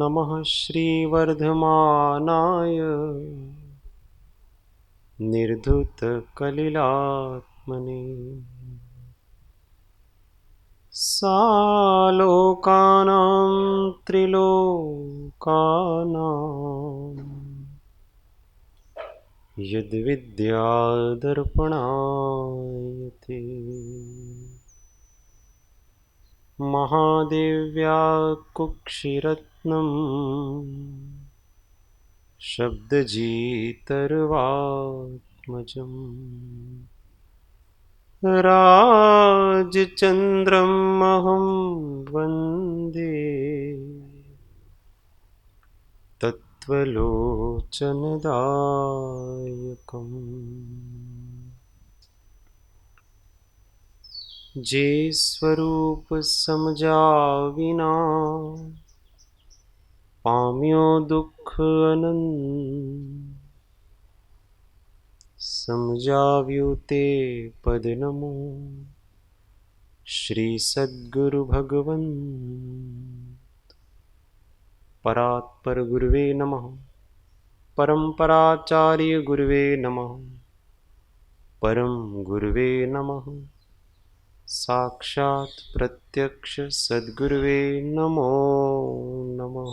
नमः श्रीवर्धमानाय निर्धूतकलिलात्मने सालोकानां त्रिलोकानां यद्विद्यादर्पणायते महादेव्या कुक्षिरत्नम् शब्दजितर्वात्मजम् राजचन्द्रमहं वन्दे तत्त्वलोचनदायकम् जे स्वरूप समझा विना पाम्यो दुख अनंत समझाव्यो ते पद नमो श्री सद्गुरु भगवन परात्पर गुरुवे नमः परंपराचार्य गुरुवे नमः परम गुरुवे नमः साक्षात् प्रत्यक्ष सद्गुरुवे नमो नमः।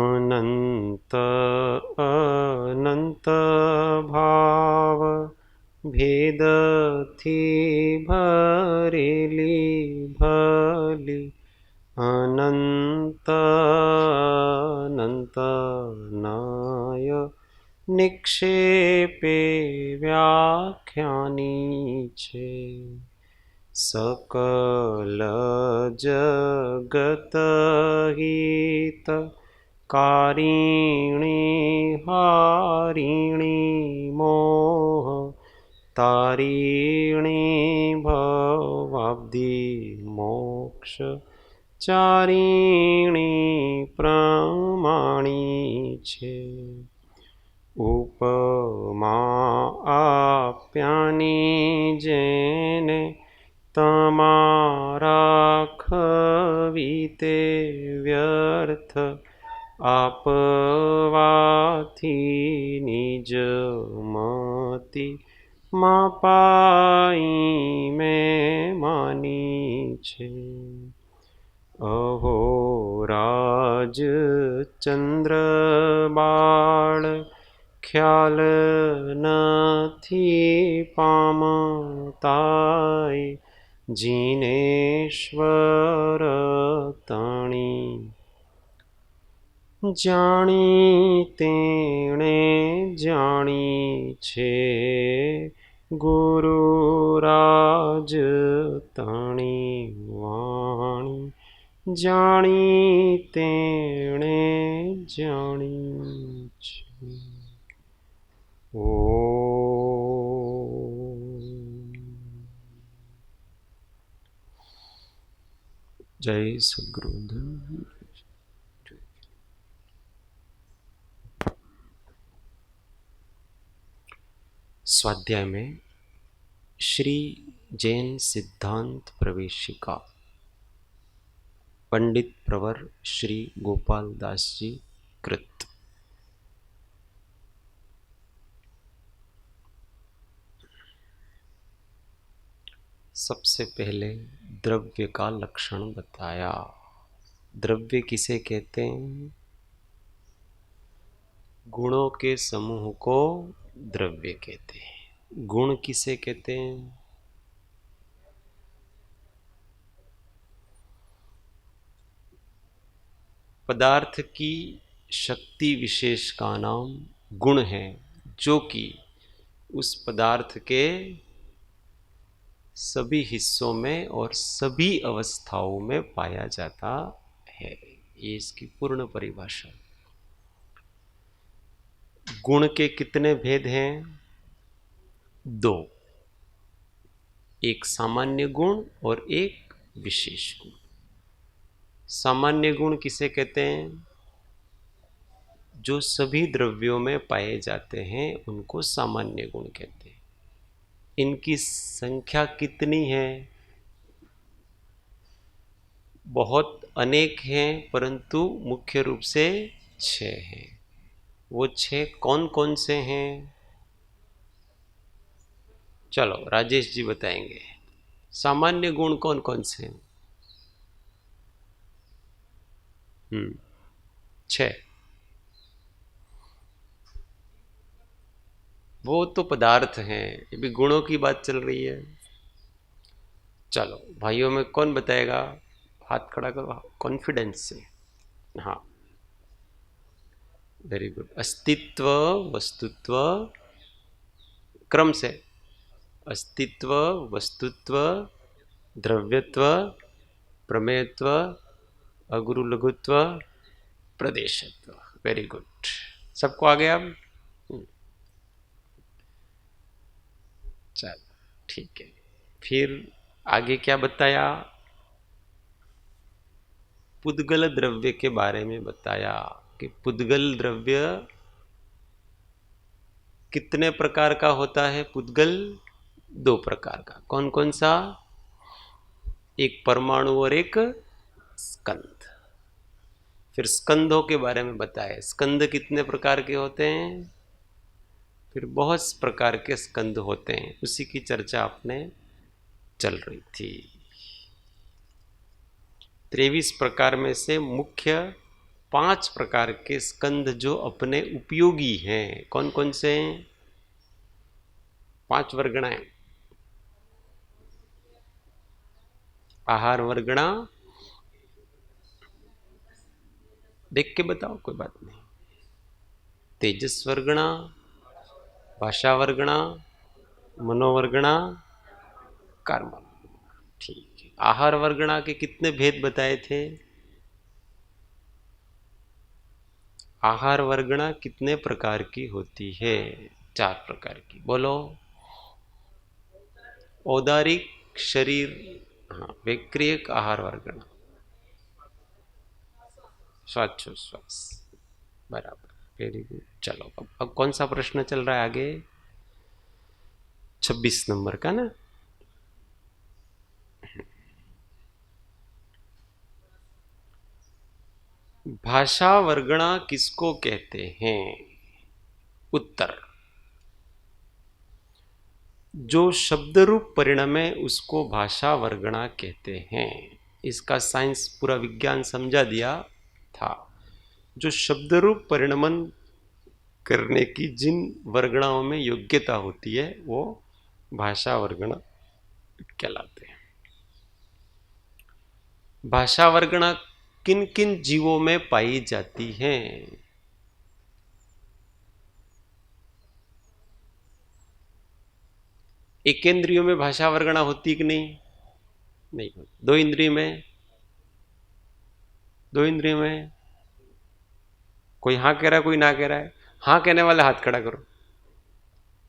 अनंत अनंत भाव भेद थी भरेली भली अनंत अनंत नाय निक्षेपे व्याख्यानी छे सकल जगत हित कारिणी हारिणी मोह तारिणी भवाब्धि मोक्ष चारिणी प्रमाणी छे उपमा आप्यानी जेने तमारा खवीते व्यर्थ आपवाथी निज मति मापाई में मानी छे अहो राज चंद्र बाळ ख्याल नथी पामताय जिनेश्वर तणी जाणी तेणे जाणी छे गुरुराज तणी वाणी जाणी तेणे जाणी छे। ओ जय सद्गुरुदेव। स्वाध्याय में श्री जैन सिद्धांत प्रवेशिका पंडित प्रवर श्री गोपाल दास जी कृत। सबसे पहले द्रव्य का लक्षण बताया। द्रव्य किसे कहते हैं? गुणों के समूह को द्रव्य कहते हैं। गुण किसे कहते हैं? पदार्थ की शक्ति विशेष का नाम गुण है, जो कि उस पदार्थ के सभी हिस्सों में और सभी अवस्थाओं में पाया जाता है। ये इसकी पूर्ण परिभाषा। गुण के कितने भेद हैं? दो, एक सामान्य गुण और एक विशेष गुण। सामान्य गुण किसे कहते हैं? जो सभी द्रव्यों में पाए जाते हैं उनको सामान्य गुण कहते हैं। इनकी संख्या कितनी है? बहुत अनेक हैं, परंतु मुख्य रूप से 6 हैं। वो 6 कौन कौन से हैं? चलो राजेश जी बताएंगे। सामान्य गुण कौन कौन से हैं? 6। वो तो पदार्थ हैं, ये भी गुणों की बात चल रही है। चलो भाइयों में कौन बताएगा? हाथ खड़ा करो कॉन्फिडेंस से। हाँ, वेरी गुड। अस्तित्व, वस्तुत्व, क्रम से। अस्तित्व, वस्तुत्व, द्रव्यत्व, प्रमेयत्व, अगुरु लघुत्व, प्रदेशत्व। Very good. सबको आ गया? चल ठीक है। फिर आगे क्या बताया? पुद्गल द्रव्य के बारे में बताया कि पुद्गल द्रव्य कितने प्रकार का होता है? पुद्गल 2 प्रकार का। कौन कौन सा? एक परमाणु और एक स्कंध। फिर स्कंधों के बारे में बताया, स्कंध कितने प्रकार के होते हैं? फिर बहुत प्रकार के स्कंध होते हैं, उसी की चर्चा आपने चल रही थी। 23 प्रकार में से मुख्य 5 प्रकार के स्कंध जो अपने उपयोगी हैं, कौन कौन से हैं? 5 वर्गणाएं। आहार वर्गणा, देख के बताओ, कोई बात नहीं। तेजस वर्गणा, भाषा वर्गणा, मनोवर्गणा, कर्म। ठीक है। आहार वर्गणा के कितने भेद बताए थे? आहार वर्गणा कितने प्रकार की होती है? 4 प्रकार की। बोलो। औदारिक, शरीर, हाँ, वैक्रियक आहार वर्गणा, श्वासोच्छ्वास। बराबर, वेरी गुड। चलो अब कौन सा प्रश्न चल रहा है आगे? 26 नंबर का ना? भाषा वर्गणा किसको कहते हैं? उत्तर, जो शब्द रूप परिणमे उसको भाषा वर्गणा कहते हैं। इसका साइंस पूरा विज्ञान समझा दिया था। जो शब्द रूप परिणमन करने की जिन वर्गणाओं में योग्यता होती है वो भाषा वर्गणा कहलाते हैं। भाषा वर्गणा किन किन जीवों में पाई जाती है? एक इंद्रियों में भाषा वर्गणा होती कि नहीं? नहीं होती। 2 इंद्रिय में? 2 इंद्रिय में? कोई हाँ कह रहा है, कोई ना कह रहा है। हाँ कहने वाले हाथ खड़ा करो।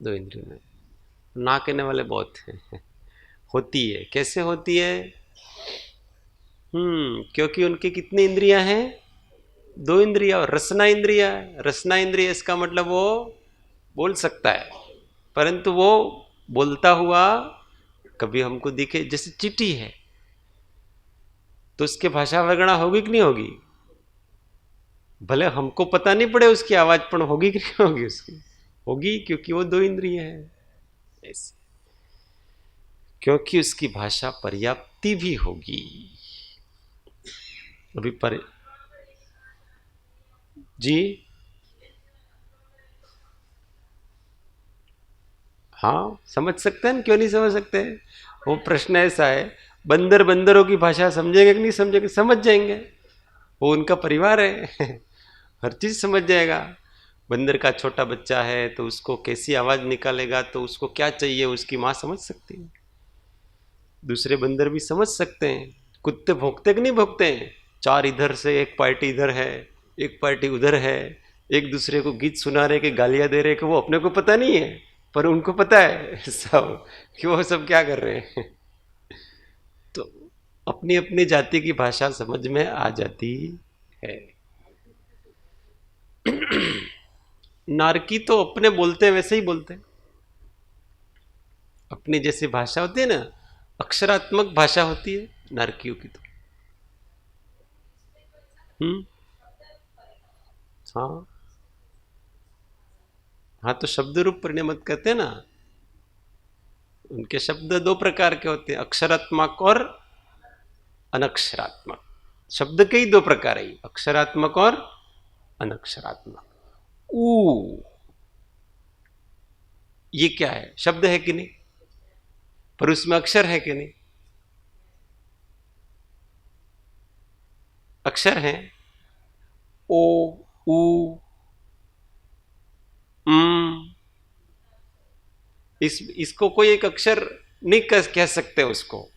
2 इंद्रिय में। ना कहने वाले बहुत हैं। होती है। कैसे होती है? क्योंकि उनकी कितनी इंद्रियां हैं? 2 इंद्रिया। और रसना इंद्रिया, रसना इंद्रिय इसका मतलब वो बोल सकता है, परंतु वो बोलता हुआ कभी हमको दिखे। जैसे चींटी है तो उसके भाषा वर्गणा होगी कि नहीं होगी? भले हमको पता नहीं पड़े उसकी आवाज, पर होगी कि नहीं होगी? उसकी होगी, क्योंकि वो 2 इंद्रिय है। ऐसे क्योंकि उसकी भाषा पर्याप्ति भी होगी। अभी पर जी, हाँ समझ सकते हैं, क्यों नहीं समझ सकते? वो प्रश्न ऐसा है, बंदर बंदरों की भाषा समझेंगे कि नहीं समझेंगे? समझ जाएंगे, वो उनका परिवार है। हर चीज समझ जाएगा। बंदर का छोटा बच्चा है तो उसको कैसी आवाज निकालेगा, तो उसको क्या चाहिए उसकी माँ समझ सकती है। दूसरे बंदर भी समझ सकते हैं। कुत्ते भौंकते कि नहीं भौंकते हैं? 4 इधर से, एक पार्टी इधर है, एक पार्टी उधर है, एक दूसरे को गीत सुना रहे कि गालियां दे रहे कि वो अपने को पता नहीं है, पर उनको पता है सब कि वो सब क्या कर रहे हैं। तो अपनी अपनी जाति की भाषा समझ में आ जाती है। नारकी तो अपने बोलते हैं वैसे ही बोलते हैं। अपनी जैसी भाषा होती है ना, अक्षरात्मक भाषा होती है नारकियों की। तो हाँ हाँ, तो शब्द रूप परिणमत कहते हैं ना। उनके शब्द दो प्रकार के होते हैं, अक्षरात्मक और अनक्षरात्मक। शब्द के ही दो प्रकार है, अक्षरात्मक और अनक्षरात्मक। ऊ, ये क्या है? शब्द है कि नहीं? पर उसमें अक्षर है कि नहीं? अक्षर है। ओ, ऊ, इसको कोई एक अक्षर नहीं कह सकते उसको,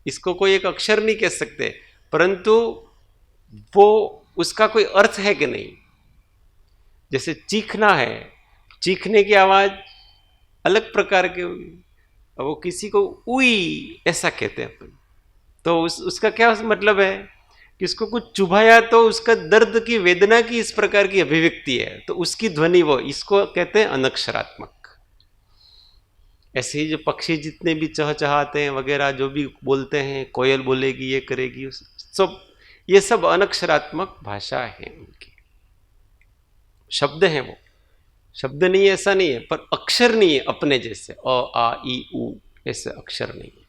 इसको कोई एक अक्षर नहीं कह सकते, परंतु वो उसका कोई अर्थ है कि नहीं? जैसे चीखना है, चीखने की आवाज अलग प्रकार के होगी। अब वो किसी को उई ऐसा कहते हैं अपन, तो उसका क्या मतलब है कि उसको कुछ चुभाया तो उसका दर्द की, वेदना की इस प्रकार की अभिव्यक्ति है, तो उसकी ध्वनि वो, इसको कहते हैं अनक्षरात्मक। ऐसे ही जो पक्षी जितने भी चहचहाते हैं वगैरह, जो भी बोलते हैं, कोयल बोलेगी, ये करेगी, सब, ये सब अनक्षरात्मक भाषा है उनकी। शब्द हैं वो, शब्द नहीं है ऐसा नहीं है, पर अक्षर नहीं है अपने जैसे अ आ ई उ, ऐसे अक्षर नहीं है।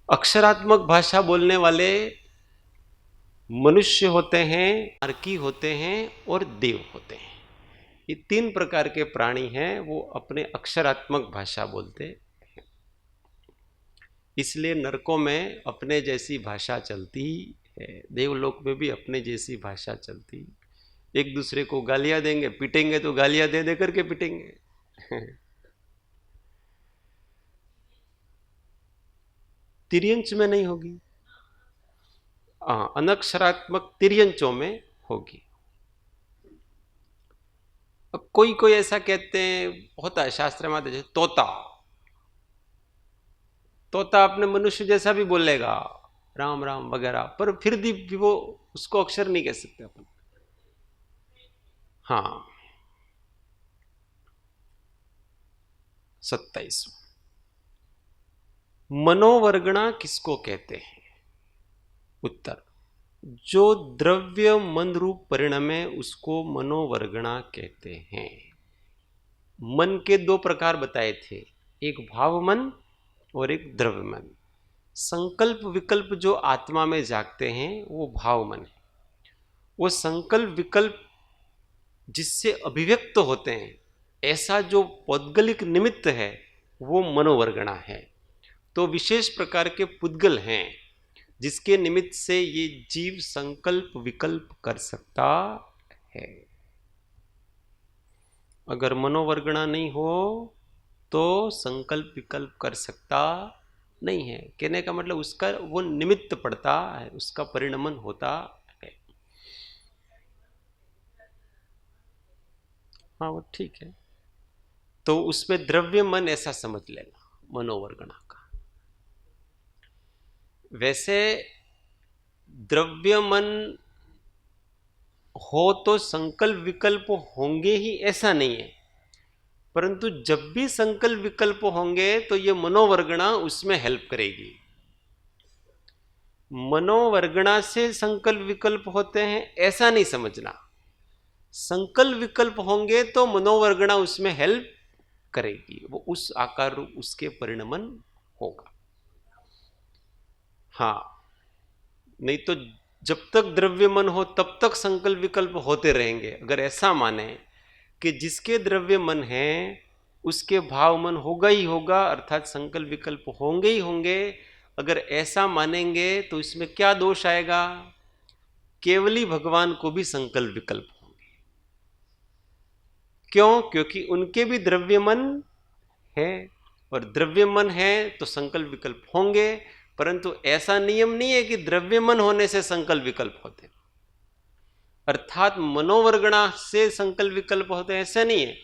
अक्षरात्मक भाषा बोलने वाले मनुष्य होते हैं, अर्की होते हैं और देव होते हैं। ये तीन प्रकार के प्राणी हैं, वो अपने अक्षरात्मक भाषा बोलते हैं। इसलिए नरकों में अपने जैसी भाषा चलती है, देवलोक में भी अपने जैसी भाषा चलती। एक दूसरे को गालियां देंगे, पीटेंगे तो गालियां दे दे करके पीटेंगे। तिर्यंच में नहीं होगी, अनक्षरात्मक तिर्यंचों में होगी। अब कोई कोई ऐसा कहते हैं, होता है शास्त्र में, जैसे तोता, तोता अपने मनुष्य जैसा भी बोलेगा, राम राम वगैरह, पर फिर भी वो उसको अक्षर नहीं कह सकते अपन। हाँ, 27। मनोवर्गणा किसको कहते हैं? उत्तर, जो द्रव्य मन रूप परिणमे उसको मनोवर्गणा कहते हैं। मन के दो प्रकार बताए थे, एक भाव मन और एक द्रव्य मन। संकल्प विकल्प जो आत्मा में जागते हैं वो भाव मन है। वो संकल्प विकल्प जिससे अभिव्यक्त होते हैं, ऐसा जो पौद्गलिक निमित्त है वो मनोवर्गणा है। तो विशेष प्रकार के पुद्गल हैं जिसके निमित्त से ये जीव संकल्प विकल्प कर सकता है। अगर मनोवर्गणा नहीं हो तो संकल्प विकल्प कर सकता नहीं है। कहने का मतलब उसका वो निमित्त पड़ता है, उसका परिणमन होता है। हाँ वो ठीक है, तो उसमें द्रव्य मन ऐसा समझ लेना मनोवर्गणा का। वैसे द्रव्य मन हो तो संकल्प विकल्प होंगे ही ऐसा नहीं है, परंतु जब भी संकल्प विकल्प होंगे तो ये मनोवर्गणा उसमें हेल्प करेगी। मनोवर्गणा से संकल्प विकल्प होते हैं ऐसा नहीं समझना, संकल्प विकल्प होंगे तो मनोवर्गणा उसमें हेल्प करेगी, वो उस आकार रूप उसके परिणमन होगा। हाँ, नहीं तो जब तक द्रव्य मन हो तब तक संकल्प विकल्प होते रहेंगे। अगर ऐसा माने कि जिसके द्रव्य मन है उसके भाव मन होगा ही होगा, अर्थात संकल्प विकल्प होंगे ही होंगे, अगर ऐसा मानेंगे तो इसमें क्या दोष आएगा? केवली भगवान को भी संकल्प विकल्प होंगे। क्यों? क्योंकि उनके भी द्रव्य मन है, और द्रव्य मन है तो संकल्प विकल्प होंगे, परंतु ऐसा नियम नहीं है कि द्रव्य मन होने से संकल्प विकल्प होते, अर्थात मनोवर्गणा से संकल्प विकल्प होते हैं ऐसा नहीं है।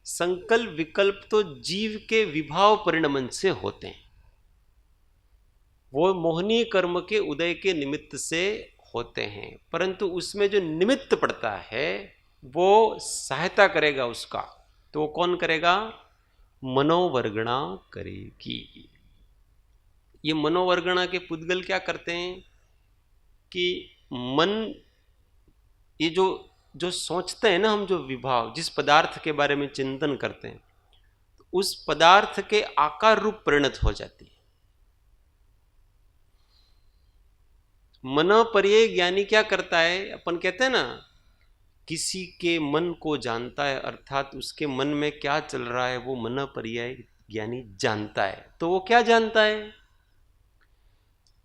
संकल्प विकल्प तो जीव के विभाव परिणमन से होते हैं, वो मोहनीय कर्म के उदय के निमित्त से होते हैं, परंतु उसमें जो निमित्त पड़ता है वो सहायता करेगा उसका, तो वो कौन करेगा? मनोवर्गणा करेगी। ये मनोवर्गणा के पुद्गल क्या करते हैं कि मन, ये जो जो सोचते हैं ना हम, जो विभाव, जिस पदार्थ के बारे में चिंतन करते हैं, उस पदार्थ के आकार रूप परिणत हो जाती है। मनोपर्यय ज्ञानी क्या करता है, अपन कहते हैं ना, किसी के मन को जानता है, अर्थात उसके मन में क्या चल रहा है वो मनोपर्यय ज्ञानी जानता है। तो वो क्या जानता है,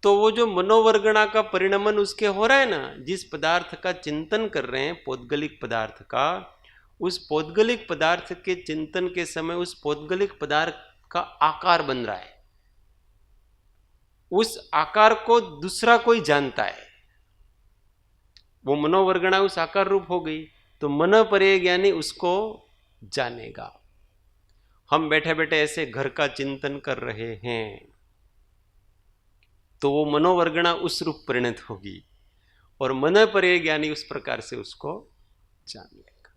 तो वो जो मनोवर्गणा का परिणमन उसके हो रहा है ना, जिस पदार्थ का चिंतन कर रहे हैं, पौद्गलिक पदार्थ का, उस पौद्गलिक पदार्थ के चिंतन के समय उस पौद्गलिक पदार्थ का आकार बन रहा है, उस आकार को दूसरा कोई जानता है, वो मनोवर्गणा उस आकार रूप हो गई, तो मनोपर्यय ज्ञानी उसको जानेगा। हम बैठे बैठे ऐसे घर का चिंतन कर रहे हैं, तो वो मनोवर्गणा उस रूप परिणत होगी और मनोपर्यय ज्ञानी उस प्रकार से उसको जान लेगा।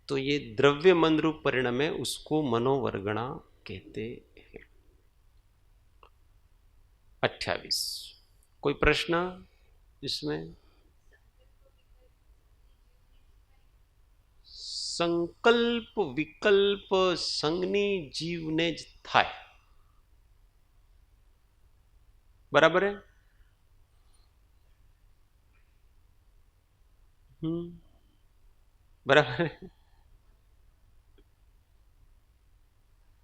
तो ये द्रव्य मन रूप परिणाम है, उसको मनोवर्गणा कहते हैं। 28 कोई प्रश्न इसमें? संकल्प विकल्प संगनी जीवने ज थाय, बराबर है? बराबर है।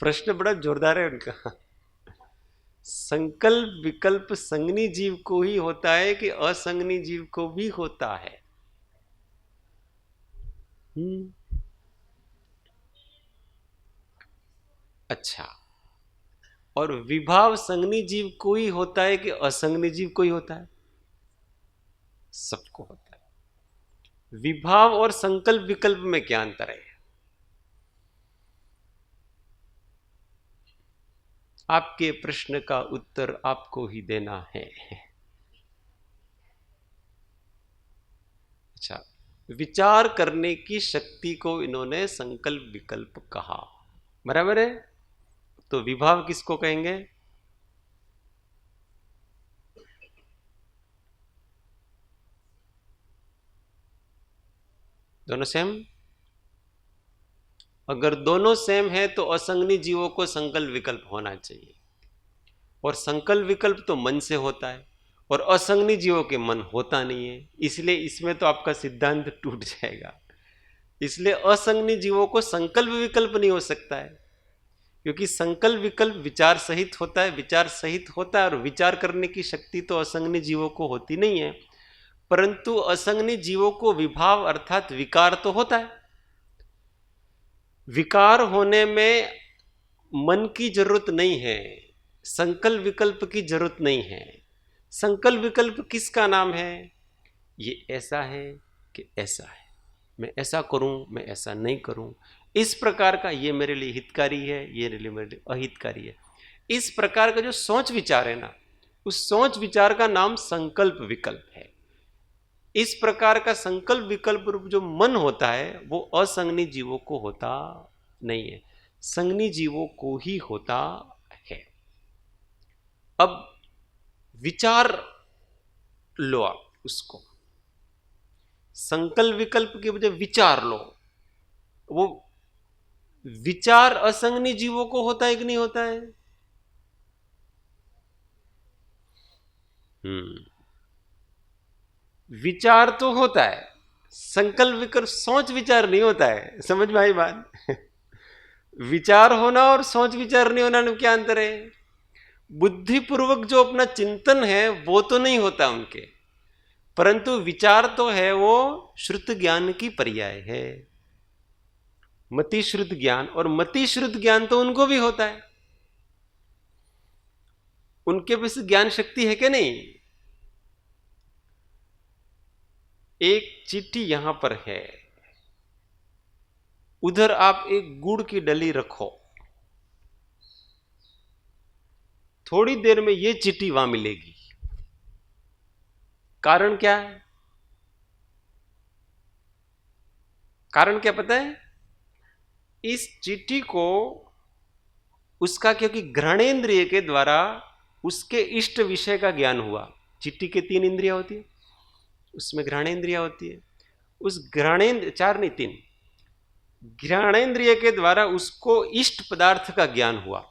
प्रश्न बड़ा जोरदार है उनका। संकल्प विकल्प संगनी जीव को ही होता है कि असंगनी जीव को भी होता है? अच्छा, और विभाव संगनी जीव को ही होता है कि असंगनी जीव को ही होता है? सबको होता है। विभाव और संकल्प विकल्प में क्या अंतर है? आपके प्रश्न का उत्तर आपको ही देना है। अच्छा, विचार करने की शक्ति को इन्होंने संकल्प विकल्प कहा, बराबर है? तो विभाव किसको कहेंगे? दोनों सेम? अगर दोनों सेम है तो असंगनी जीवों को संकल्प विकल्प होना चाहिए, और संकल्प विकल्प तो मन से होता है और असंगनी जीवों के मन होता नहीं है, इसलिए इसमें तो आपका सिद्धांत टूट जाएगा। इसलिए असंगनी जीवों को संकल्प विकल्प नहीं हो सकता है, क्योंकि संकल्प विकल्प विचार सहित होता है, विचार सहित होता है, और विचार करने की शक्ति तो असंगनी जीवों को होती नहीं है। परंतु असंगनी जीवों को विभाव अर्थात विकार तो होता है। विकार होने में मन की जरूरत नहीं है, संकल्प विकल्प की जरूरत नहीं है। संकल्प विकल्प किसका नाम है? ये ऐसा है कि ऐसा है, मैं ऐसा करूं, मैं ऐसा नहीं करूं, इस प्रकार का, ये मेरे लिए हितकारी है, ये मेरे लिए अहितकारी है। इस प्रकार का जो सोच विचार है ना, उस सोच विचार का नाम संकल्प विकल्प है। इस प्रकार का संकल्प विकल्प रूप जो मन होता है वो असंगनी जीवों को होता नहीं है, संगनी जीवों को ही होता है। अब विचार लो आप उसको, संकल्प विकल्प के बजाय विचार लो। वो विचार असंगनी जीवों को होता है कि नहीं होता है? विचार तो होता है, संकल्प विकल्प सोच विचार नहीं होता है। समझ में आई बात? विचार होना और सोच विचार नहीं होना में क्या अंतर है? बुद्धिपूर्वक जो अपना चिंतन है वो तो नहीं होता उनके, परंतु विचार तो है, वो श्रुत ज्ञान की पर्याय है, मति श्रुत ज्ञान। और मति श्रुत ज्ञान तो उनको भी होता है, उनके पास ज्ञान शक्ति है कि नहीं? एक चिट्ठी यहां पर है, उधर आप एक गुड़ की डली रखो, थोड़ी देर में ये चिट्ठी वहां मिलेगी। कारण क्या है? कारण क्या पता है? इस चिट्ठी को उसका, क्योंकि घ्राणेन्द्रिय के द्वारा उसके इष्ट विषय का ज्ञान हुआ। चिट्टी के 3 इंद्रियां होती है, उसमें घ्राणेन्द्रिया होती है। उस घ्राणेन्द्र 4 नहीं 3 घ्राणेन्द्रिय के द्वारा उसको इष्ट पदार्थ का ज्ञान हुआ।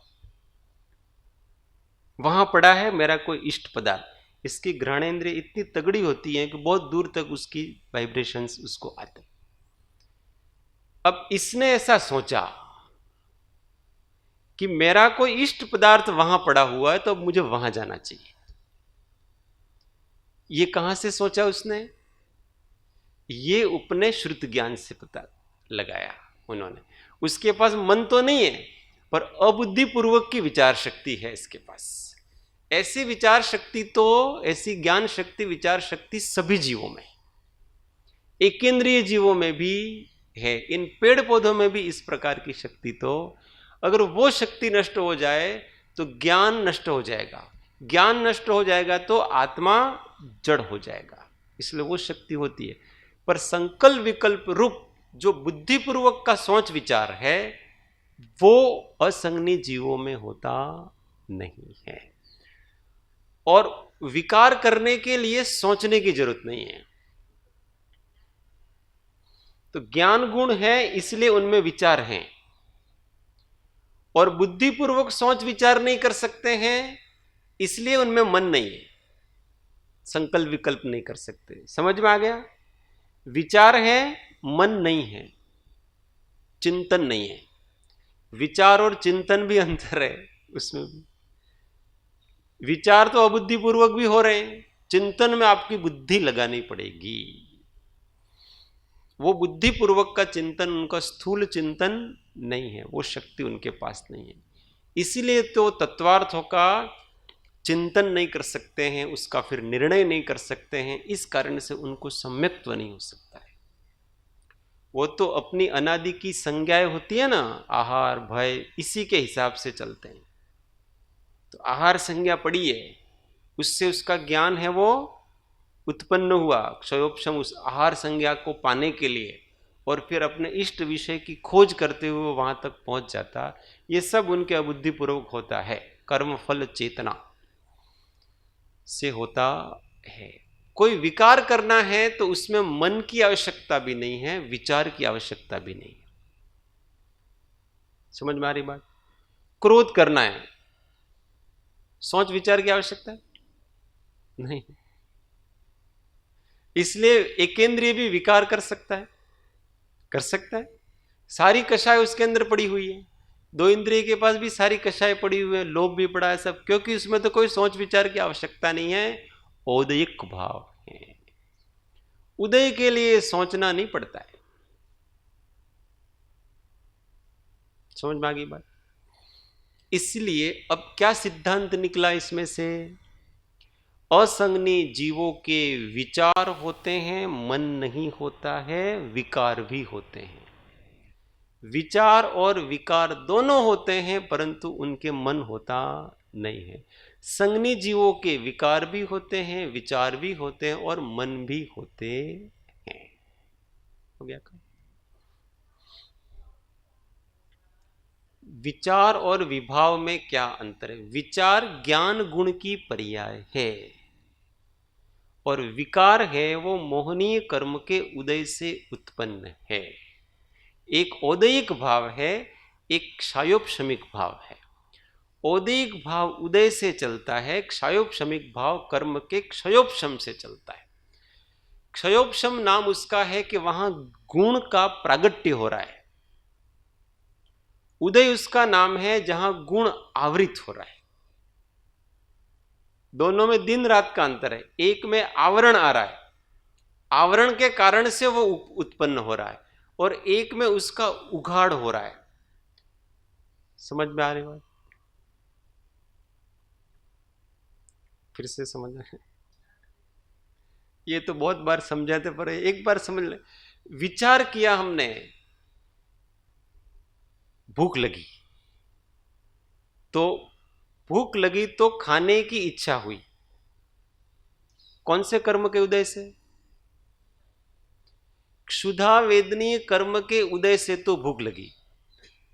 वहां पड़ा है मेरा कोई इष्ट पदार्थ। इसकी घ्राणेन्द्रिय इतनी तगड़ी होती है कि बहुत दूर तक उसकी वाइब्रेशंस उसको आते। अब इसने ऐसा सोचा कि मेरा कोई इष्ट पदार्थ वहां पड़ा हुआ है, तो अब मुझे वहां जाना चाहिए। ये कहां से सोचा उसने? ये उपने श्रुत ज्ञान से पता लगाया उन्होंने। उसके पास मन तो नहीं है, पर अबुद्धिपूर्वक की विचार शक्ति है इसके पास। ऐसी विचार शक्ति तो, ऐसी ज्ञान शक्ति, विचार शक्ति सभी जीवों में, एकेंद्रिय जीवों में भी है। इन पेड़ पौधों में भी इस प्रकार की शक्ति तो, अगर वो शक्ति नष्ट हो जाए तो ज्ञान नष्ट हो जाएगा। ज्ञान नष्ट हो जाएगा तो आत्मा जड़ हो जाएगा। इसलिए वो शक्ति होती है। पर संकल्प विकल्प रूप जो बुद्धिपूर्वक का सोच विचार है, वो असंगनी जीवों में होता नहीं है। और विकार करने के लिए सोचने की जरूरत नहीं है। तो ज्ञान गुण है, इसलिए उनमें विचार हैं। और बुद्धिपूर्वक सोच विचार नहीं कर सकते हैं, इसलिए उनमें मन नहीं है, संकल्प विकल्प नहीं कर सकते। समझ में आ गया? विचार है, मन नहीं है, चिंतन नहीं है। विचार और चिंतन भी अंतर है उसमें भी। विचार तो अबुद्धिपूर्वक भी हो रहे हैं, चिंतन में आपकी बुद्धि लगानी पड़ेगी। वो बुद्धिपूर्वक का चिंतन, उनका स्थूल चिंतन नहीं है, वो शक्ति उनके पास नहीं है। इसीलिए तो तत्वार्थों का चिंतन नहीं कर सकते हैं, उसका फिर निर्णय नहीं कर सकते हैं। इस कारण से उनको सम्यक्त्व नहीं हो सकता है। वो तो अपनी अनादि की संज्ञाएं होती है ना, आहार भय, इसी के हिसाब से चलते हैं। तो आहार संज्ञा पड़ी है, उससे उसका ज्ञान है वो उत्पन्न हुआ क्षयोपशम, उस आहार संज्ञा को पाने के लिए, और फिर अपने इष्ट विषय की खोज करते हुए वहां तक पहुंच जाता। ये सब उनके अबुद्धिपूर्वक होता है, कर्म फल चेतना से होता है। कोई विकार करना है तो उसमें मन की आवश्यकता भी नहीं है, विचार की आवश्यकता भी नहीं है। समझ में आ रही बात? क्रोध करना है, सोच विचार की आवश्यकता है नहीं। इसलिए एकेंद्रिय भी विकार कर सकता है, कर सकता है। सारी कषाय उसके अंदर पड़ी हुई है, 2 इंद्रिय के पास भी सारी कषाय पड़ी हुई है, लोभ भी पड़ा है सब, क्योंकि उसमें तो कोई सोच विचार की आवश्यकता नहीं है, औदयिक भाव है। उदय के लिए सोचना नहीं पड़ता है। समझ में आ गई बात? इसलिए अब क्या सिद्धांत निकला इसमें से? असंगनी जीवों के विचार होते हैं, मन नहीं होता है, विकार भी होते हैं। विचार और विकार दोनों होते हैं, परंतु उनके मन होता नहीं है। संगनी जीवों के विकार भी होते हैं, विचार भी होते हैं, और मन भी होते हैं। हो गया काम? विचार और विभाव में क्या अंतर है? विचार ज्ञान गुण की पर्याय है, और विकार है वो मोहनीय कर्म के उदय से उत्पन्न है। एक औदयिक भाव है, एक क्षयोपशमिक भाव है। औदयिक भाव उदय से चलता है, क्षयोपशमिक भाव कर्म के क्षयोपशम से चलता है। क्षयोपशम नाम उसका है कि वहां गुण का प्रागट्य हो रहा है। उदय उसका नाम है जहां गुण आवृत हो रहा है। दोनों में दिन रात का अंतर है। एक में आवरण आ रहा है, आवरण के कारण से वो उत्पन्न हो रहा है, और एक में उसका उघाड़ हो रहा है। समझ में आ रही बात? फिर से समझ रहे? ये तो बहुत बार समझाते, पर एक बार समझ ले। विचार किया हमने, भूख लगी, तो भूख लगी तो खाने की इच्छा हुई। कौन से कर्म के उदय से? क्षुधा वेदनीय कर्म के उदय से तो भूख लगी।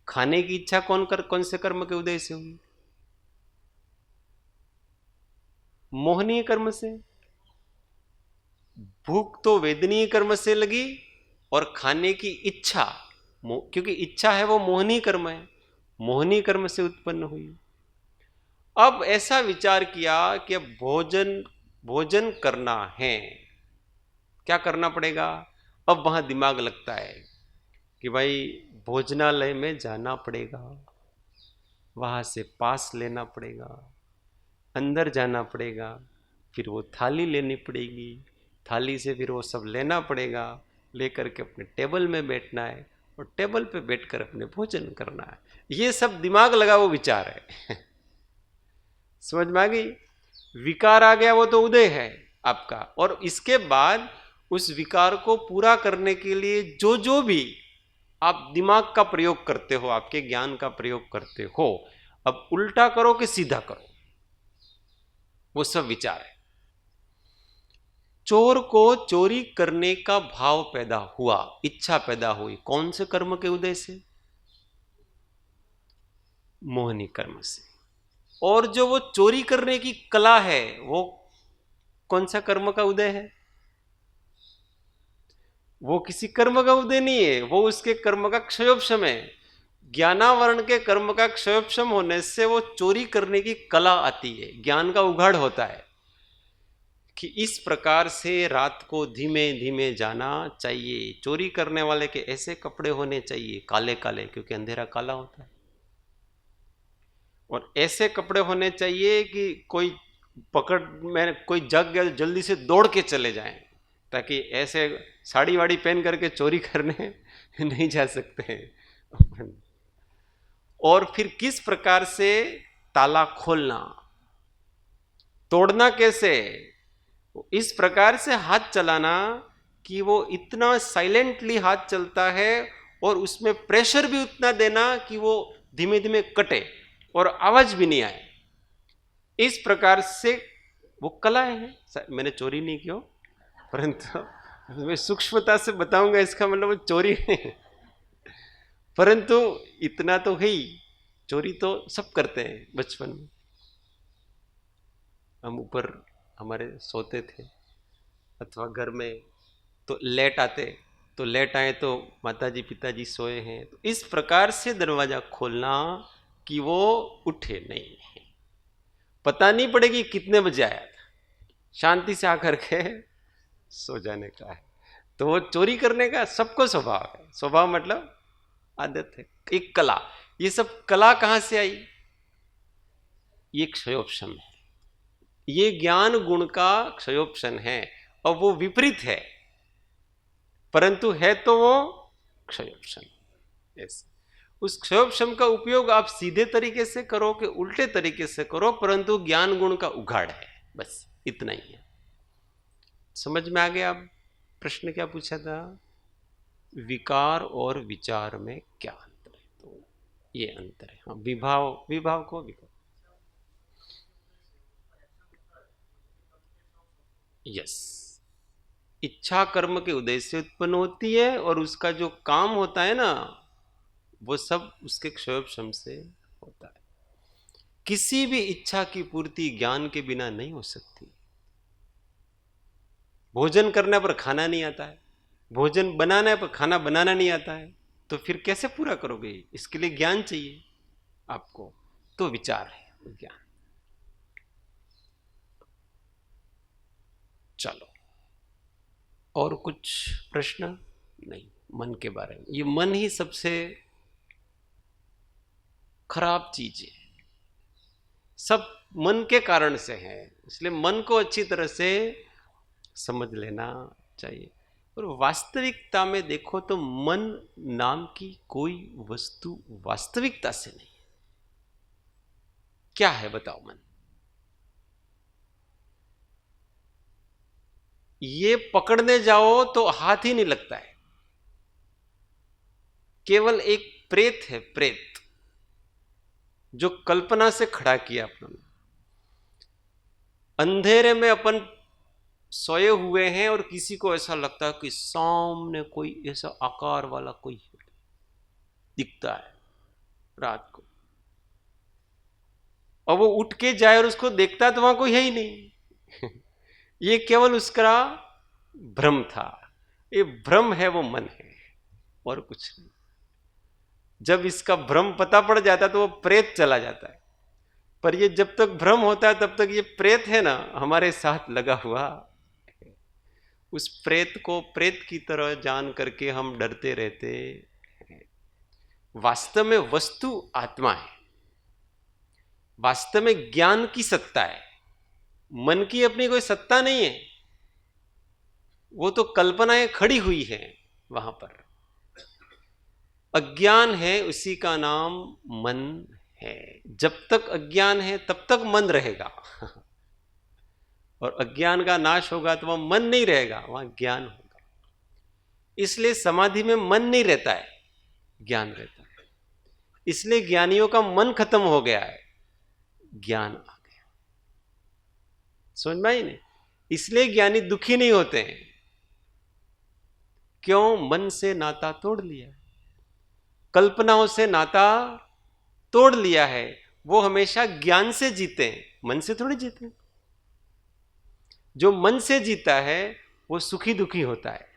खाने की इच्छा कौन से कर्म के उदय से हुई? मोहनीय कर्म से। भूख तो वेदनीय कर्म से लगी और खाने की इच्छा, क्योंकि इच्छा है वो मोहनीय कर्म है, मोहनीय कर्म से उत्पन्न हुई। अब ऐसा विचार किया कि अब भोजन भोजन करना है, क्या करना पड़ेगा? अब वहां दिमाग लगता है कि भाई भोजनालय में जाना पड़ेगा, वहां से पास लेना पड़ेगा, अंदर जाना पड़ेगा, फिर वो थाली लेनी पड़ेगी, थाली से फिर वो सब लेना पड़ेगा, लेकर के अपने टेबल में बैठना है और टेबल पे बैठकर अपने भोजन करना है। ये सब दिमाग लगा वो विचार है। समझ में आ गई? विकार आ गया वो तो उदय है आपका, और इसके बाद उस विकार को पूरा करने के लिए जो जो भी आप दिमाग का प्रयोग करते हो, आपके ज्ञान का प्रयोग करते हो, अब उल्टा करो कि सीधा करो, वो सब विचार है। चोर को चोरी करने का भाव पैदा हुआ, इच्छा पैदा हुई, कौन से कर्म के उदय से? मोहनी कर्म से। और जो वो चोरी करने की कला है वो कौन सा कर्म का उदय है? वो किसी कर्म का उदय नहीं है, वो उसके कर्म का क्षयोपशम है। ज्ञानावरण के कर्म का क्षयोपशम होने से वो चोरी करने की कला आती है, ज्ञान का उघाड़ होता है कि इस प्रकार से रात को धीमे धीमे जाना चाहिए। चोरी करने वाले के ऐसे कपड़े होने चाहिए, काले काले, क्योंकि अंधेरा काला होता है, और ऐसे कपड़े होने चाहिए कि कोई पकड़ में कोई जग गया जल्दी से दौड़ के चले जाएं, ताकि ऐसे साड़ी वाड़ी पहन करके चोरी करने नहीं जा सकते हैं। और फिर किस प्रकार से ताला खोलना, तोड़ना कैसे, इस प्रकार से हाथ चलाना कि वो इतना साइलेंटली हाथ चलता है और उसमें प्रेशर भी उतना देना कि वो धीमे धीमे कटे और आवाज भी नहीं आए। इस प्रकार से वो कलाएं हैं। मैंने चोरी नहीं की, परंतु मैं सूक्ष्मता से बताऊंगा, इसका मतलब वो चोरी नहीं है, परंतु इतना तो है ही, चोरी तो सब करते हैं। बचपन में हम ऊपर हमारे सोते थे अथवा घर में, तो लेट आते, तो लेट आए तो माताजी पिताजी सोए हैं, तो इस प्रकार से दरवाजा खोलना कि वो उठे नहीं, पता नहीं पड़ेगी कितने बजे आया था, शांति से आकर के सो जाने का है। तो वो चोरी करने का सबको स्वभाव है, स्वभाव मतलब आदत है, एक कला। ये सब कला कहां से आई? ये क्षयोपशम है, ये ज्ञान गुण का क्षयोपशन है, और वो विपरीत है, परंतु है तो वो क्षयोपशम। ऐसे उस क्षयोपशम का उपयोग आप सीधे तरीके से करो कि उल्टे तरीके से करो, परंतु ज्ञान गुण का उघाड़ है, बस इतना ही है। समझ में आ गया? आप प्रश्न क्या पूछा था? विकार और विचार में क्या अंतर है? तो ये अंतर है। हाँ, विभाव को विकार, यस, इच्छा कर्म के उदय से उत्पन्न होती है, और उसका जो काम होता है ना, वो सब उसके क्षयोपशम से होता है। किसी भी इच्छा की पूर्ति ज्ञान के बिना नहीं हो सकती। भोजन करने पर खाना नहीं आता है, भोजन बनाने पर खाना बनाना नहीं आता है, तो फिर कैसे पूरा करोगे? इसके लिए ज्ञान चाहिए आपको, तो विचार है ज्ञान। चलो, और कुछ प्रश्न? नहीं, मन के बारे में। ये मन ही सबसे खराब चीज है, सब मन के कारण से है, इसलिए मन को अच्छी तरह से समझ लेना चाहिए। और वास्तविकता में देखो तो मन नाम की कोई वस्तु वास्तविकता से नहीं है। क्या है बताओ मन? ये पकड़ने जाओ तो हाथ ही नहीं लगता है, केवल एक प्रेत है, प्रेत जो कल्पना से खड़ा किया अपने। अंधेरे में अपन सोए हुए हैं और किसी को ऐसा लगता है कि सामने कोई ऐसा आकार वाला कोई दिखता है रात को, और वो उठ के जाए और उसको देखता है तो वहां कोई है ही नहीं, ये केवल उसका भ्रम था। ये भ्रम है, वो मन है और कुछ नहीं। जब इसका भ्रम पता पड़ जाता है तो वो प्रेत चला जाता है। पर ये जब तक भ्रम होता है तब तक ये प्रेत है ना, हमारे साथ लगा हुआ। उस प्रेत को प्रेत की तरह जान करके हम डरते रहते हैं। वास्तव में वस्तु आत्मा है, वास्तव में ज्ञान की सत्ता है। मन की अपनी कोई सत्ता नहीं है, वो तो कल्पनाएं खड़ी हुई है वहां पर। अज्ञान है, उसी का नाम मन है। जब तक अज्ञान है तब तक मन रहेगा और अज्ञान का नाश होगा तो वह मन नहीं रहेगा, वहां ज्ञान होगा। इसलिए समाधि में मन नहीं रहता है, ज्ञान रहता है। इसलिए ज्ञानियों का मन खत्म हो गया है, ज्ञान आ गया। समझ में आई नहीं? इसलिए ज्ञानी दुखी नहीं होते हैं। क्यों? मन से नाता तोड़ लिया, कल्पनाओं से नाता तोड़ लिया है। वो हमेशा ज्ञान से जीते हैं, मन से थोड़ी जीते हैं। जो मन से जीता है वो सुखी दुखी होता है,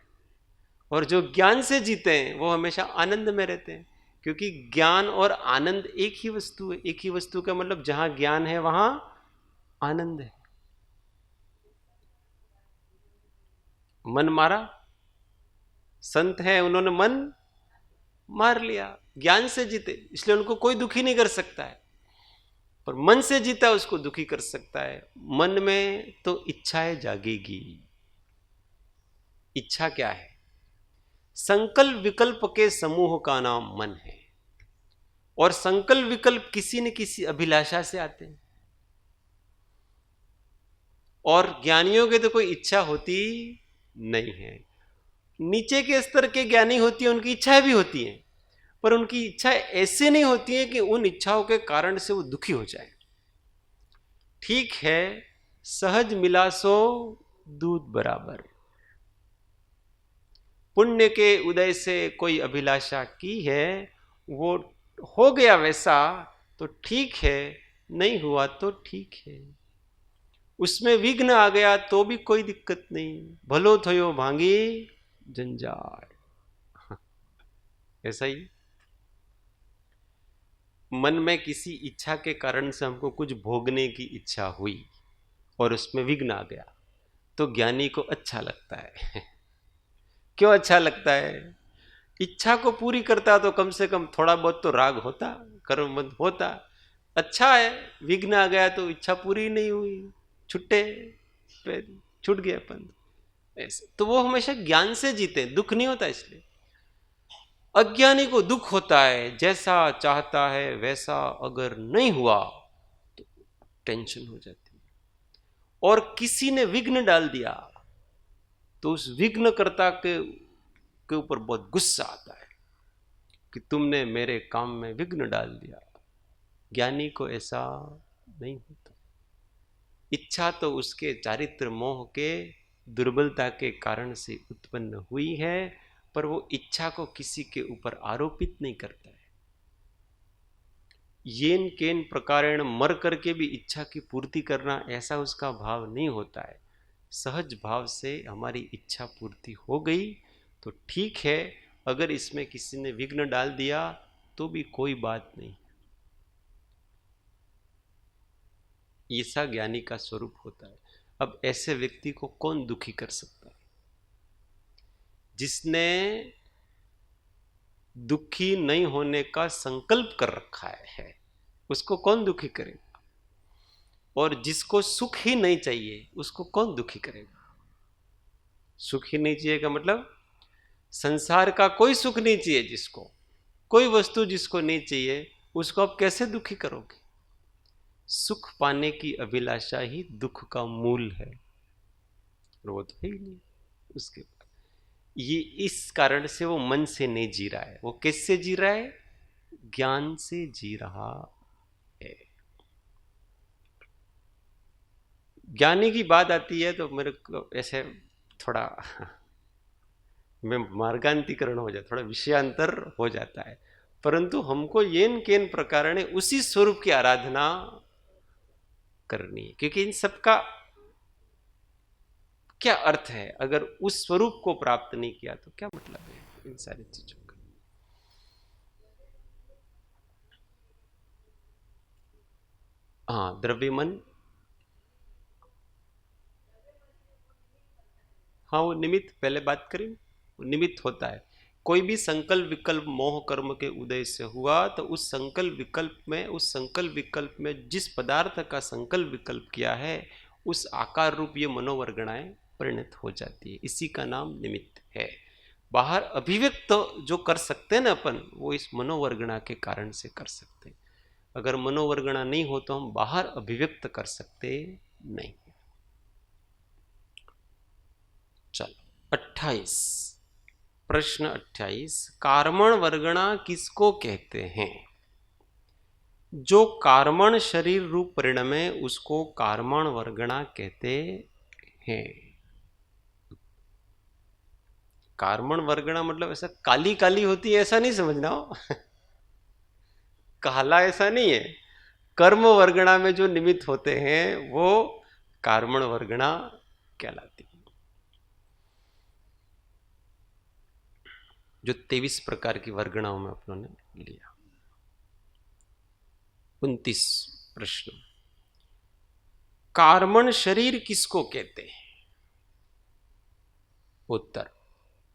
और जो ज्ञान से जीते हैं वो हमेशा आनंद में रहते हैं। क्योंकि ज्ञान और आनंद एक ही वस्तु है। एक ही वस्तु का मतलब जहां ज्ञान है वहां आनंद है। मन मारा, संत है, उन्होंने मन मार लिया, ज्ञान से जीते, इसलिए उनको कोई दुखी नहीं कर सकता है। पर मन से जीता उसको दुखी कर सकता है। मन में तो इच्छाएं जागेगी। इच्छा क्या है? संकल्प विकल्प के समूह का नाम मन है। और संकल्प विकल्प किसी न किसी अभिलाषा से आते हैं। और ज्ञानियों के तो कोई इच्छा होती नहीं है। नीचे के स्तर के ज्ञानी होती है, उनकी इच्छाएं भी होती हैं, पर उनकी इच्छा ऐसे नहीं होती है कि उन इच्छाओं के कारण से वो दुखी हो जाए। ठीक है, सहज मिला सो दूध बराबर। पुण्य के उदय से कोई अभिलाषा की है, वो हो गया वैसा तो ठीक है, नहीं हुआ तो ठीक है। उसमें विघ्न आ गया तो भी कोई दिक्कत नहीं। भलो थयो भांगी जंजाल। ऐसा ही मन में किसी इच्छा के कारण से हमको कुछ भोगने की इच्छा हुई और उसमें विघ्न आ गया तो ज्ञानी को अच्छा लगता है। क्यों अच्छा लगता है? इच्छा को पूरी करता तो कम से कम थोड़ा बहुत तो राग होता, कर्मबंध होता। अच्छा है, विघ्न आ गया तो इच्छा पूरी नहीं हुई, छुट्टे छूट गया अपन। ऐसे तो वो हमेशा ज्ञान से जीते, दुख नहीं होता। इसलिए अज्ञानी को दुख होता है, जैसा चाहता है वैसा अगर नहीं हुआ तो टेंशन हो जाती है। और किसी ने विघ्न डाल दिया तो उस विघ्नकर्ता के ऊपर बहुत गुस्सा आता है कि तुमने मेरे काम में विघ्न डाल दिया। ज्ञानी को ऐसा नहीं होता। इच्छा तो उसके चारित्र मोह के दुर्बलता के कारण से उत्पन्न हुई है, पर वो इच्छा को किसी के ऊपर आरोपित नहीं करता है। येन केन प्रकारेण मर करके भी इच्छा की पूर्ति करना, ऐसा उसका भाव नहीं होता है। सहज भाव से हमारी इच्छा पूर्ति हो गई तो ठीक है, अगर इसमें किसी ने विघ्न डाल दिया तो भी कोई बात नहीं। ऐसा ज्ञानी का स्वरूप होता है। अब ऐसे व्यक्ति को कौन दुखी कर सकता है? जिसने दुखी नहीं होने का संकल्प कर रखा है, उसको कौन दुखी करेगा? और जिसको सुख ही नहीं चाहिए उसको कौन दुखी करेगा? सुख ही नहीं चाहिए का मतलब संसार का कोई सुख नहीं चाहिए, जिसको कोई वस्तु जिसको नहीं चाहिए उसको आप कैसे दुखी करोगे? सुख पाने की अभिलाषा ही दुख का मूल है, और वो तो है ही नहीं उसके बाद। ये इस कारण से वो मन से नहीं जी रहा है। वो किससे जी रहा है? ज्ञान से जी रहा है। ज्ञानी की बात आती है तो मेरे को ऐसे थोड़ा में मार्गांतरीकरण हो जाता, थोड़ा विषयांतर हो जाता है। परंतु हमको येन केन प्रकार ने उसी स्वरूप की आराधना करनी है, क्योंकि इन सबका क्या अर्थ है? अगर उस स्वरूप को प्राप्त नहीं किया तो क्या मतलब है इन सारी चीजों का? हाँ, द्रव्य मन, हाँ वो निमित्त, पहले बात करी, निमित्त होता है। कोई भी संकल्प विकल्प मोह कर्म के उदय से हुआ तो उस संकल्प विकल्प में जिस पदार्थ का संकल्प विकल्प किया है उस आकार रूप ये मनोवर्गणाएं परिणत हो जाती है। इसी का नाम निमित्त है। बाहर अभिव्यक्त तो जो कर सकते हैं ना अपन, वो इस मनोवर्गणा के कारण से कर सकते हैं। अगर मनोवर्गणा नहीं हो तो हम बाहर अभिव्यक्त कर सकते नहीं। चलो 28, प्रश्न 28, कार्मण वर्गणा किसको कहते हैं? जो कार्मण शरीर रूप परिणमे उसको कार्मण वर्गणा कहते हैं। कार्मण वर्गणा मतलब ऐसा काली काली होती है ऐसा नहीं समझना हो काला ऐसा नहीं है। कर्म वर्गणा में जो निमित्त होते हैं वो कार्मण वर्गणा कहलाती है। जो 23 प्रकार की वर्गणाओं में अपनों ने लिया। 29 प्रश्न, कार्मण शरीर किसको कहते हैं? उत्तर,